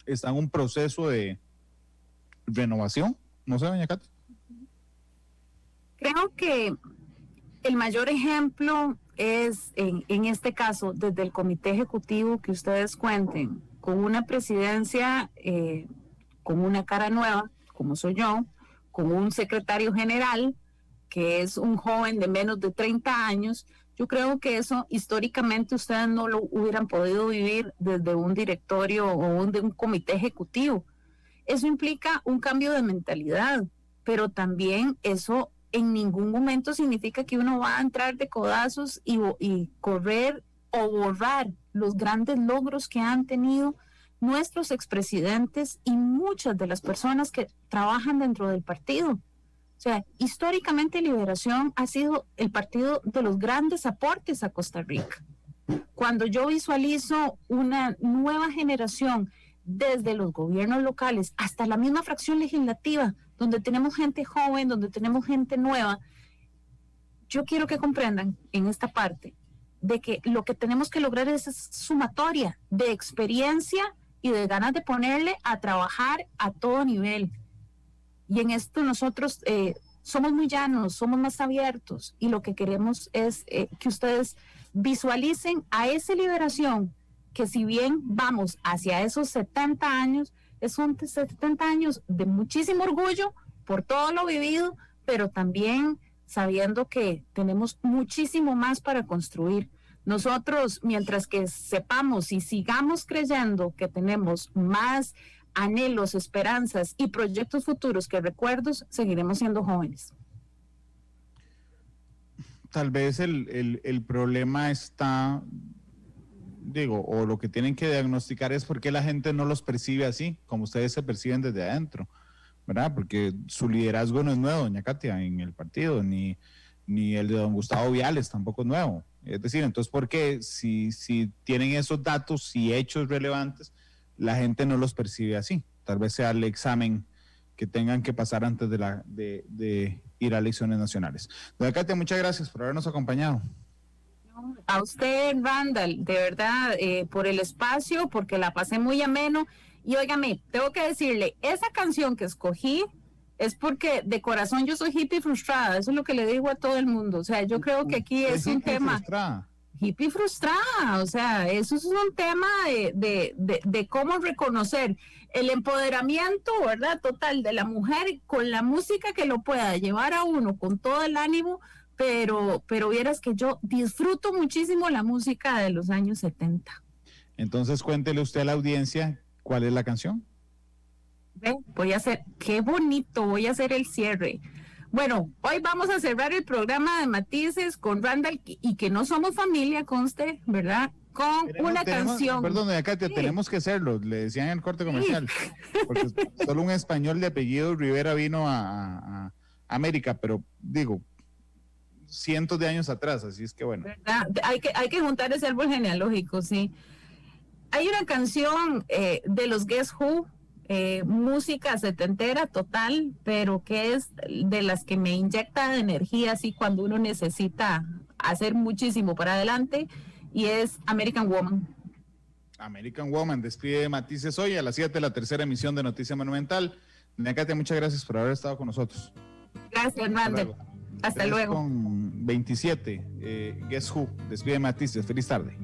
está en un proceso de renovación. No sé, doña Katia. Creo que el mayor ejemplo es, en este caso, desde el comité ejecutivo, que ustedes cuenten con una presidencia con una cara nueva, como soy yo, con un secretario general que es un joven de menos de 30 años. Yo creo que eso históricamente ustedes no lo hubieran podido vivir desde un directorio o de un comité ejecutivo. Eso implica un cambio de mentalidad, pero también eso en ningún momento significa que uno va a entrar de codazos y correr o borrar los grandes logros que han tenido nuestros expresidentes y muchas de las personas que trabajan dentro del partido. O sea, históricamente Liberación ha sido el partido de los grandes aportes a Costa Rica. Cuando yo visualizo una nueva generación desde los gobiernos locales hasta la misma fracción legislativa, donde tenemos gente joven, donde tenemos gente nueva, yo quiero que comprendan en esta parte de que lo que tenemos que lograr es sumatoria de experiencia y de ganas de ponerle a trabajar a todo nivel. Y en esto nosotros somos muy llanos, somos más abiertos, y lo que queremos es que ustedes visualicen a esa Liberación, que si bien vamos hacia esos 70 años, son 70 años de muchísimo orgullo por todo lo vivido, pero también sabiendo que tenemos muchísimo más para construir. Nosotros, mientras que sepamos y sigamos creyendo que tenemos más anhelos, esperanzas y proyectos futuros que recuerdos, seguiremos siendo jóvenes. Tal vez el problema está, digo, o lo que tienen que diagnosticar es por qué la gente no los percibe así, como ustedes se perciben desde adentro, ¿verdad? Porque su liderazgo no es nuevo, doña Katia, en el partido, ni el de don Gustavo Viales tampoco es nuevo. Es decir, entonces, ¿por qué si tienen esos datos y hechos relevantes, la gente no los percibe así? Tal vez sea el examen que tengan que pasar antes de ir a elecciones nacionales. Doña Katia, muchas gracias por habernos acompañado. A usted, Randall, de verdad, por el espacio, porque la pasé muy ameno. Y óigame, tengo que decirle, esa canción que escogí es porque de corazón yo soy hippie frustrada, eso es lo que le digo a todo el mundo. O sea, yo creo que aquí es un tema... Frustrada. Hippie frustrada, o sea, eso es un tema de cómo reconocer el empoderamiento, ¿verdad? Total de la mujer con la música que lo pueda llevar a uno con todo el ánimo, pero vieras que yo disfruto muchísimo la música de los años 70. Entonces, cuéntele usted a la audiencia cuál es la canción. Voy a hacer, qué bonito, voy a hacer el cierre. Bueno, hoy vamos a cerrar el programa de Matices con Randall, y que no somos familia, conste, ¿verdad? Con una canción. Perdón, doña Katia, sí, tenemos que hacerlo, le decían en el corte comercial, sí, porque solo un español de apellido Rivera vino a América, pero digo, cientos de años atrás, así es que bueno. ¿Verdad? Hay que juntar ese árbol genealógico, sí. Hay una canción de los Guess Who, música setentera total, pero que es de las que me inyecta energía así cuando uno necesita hacer muchísimo para adelante, y es American Woman. American Woman despide Matices hoy a las 7, la tercera emisión de Noticia Monumental. Doña Katia, muchas gracias por haber estado con nosotros. Gracias, Hernández. Hasta luego. Con 27, Guess Who, despide Matices, feliz tarde.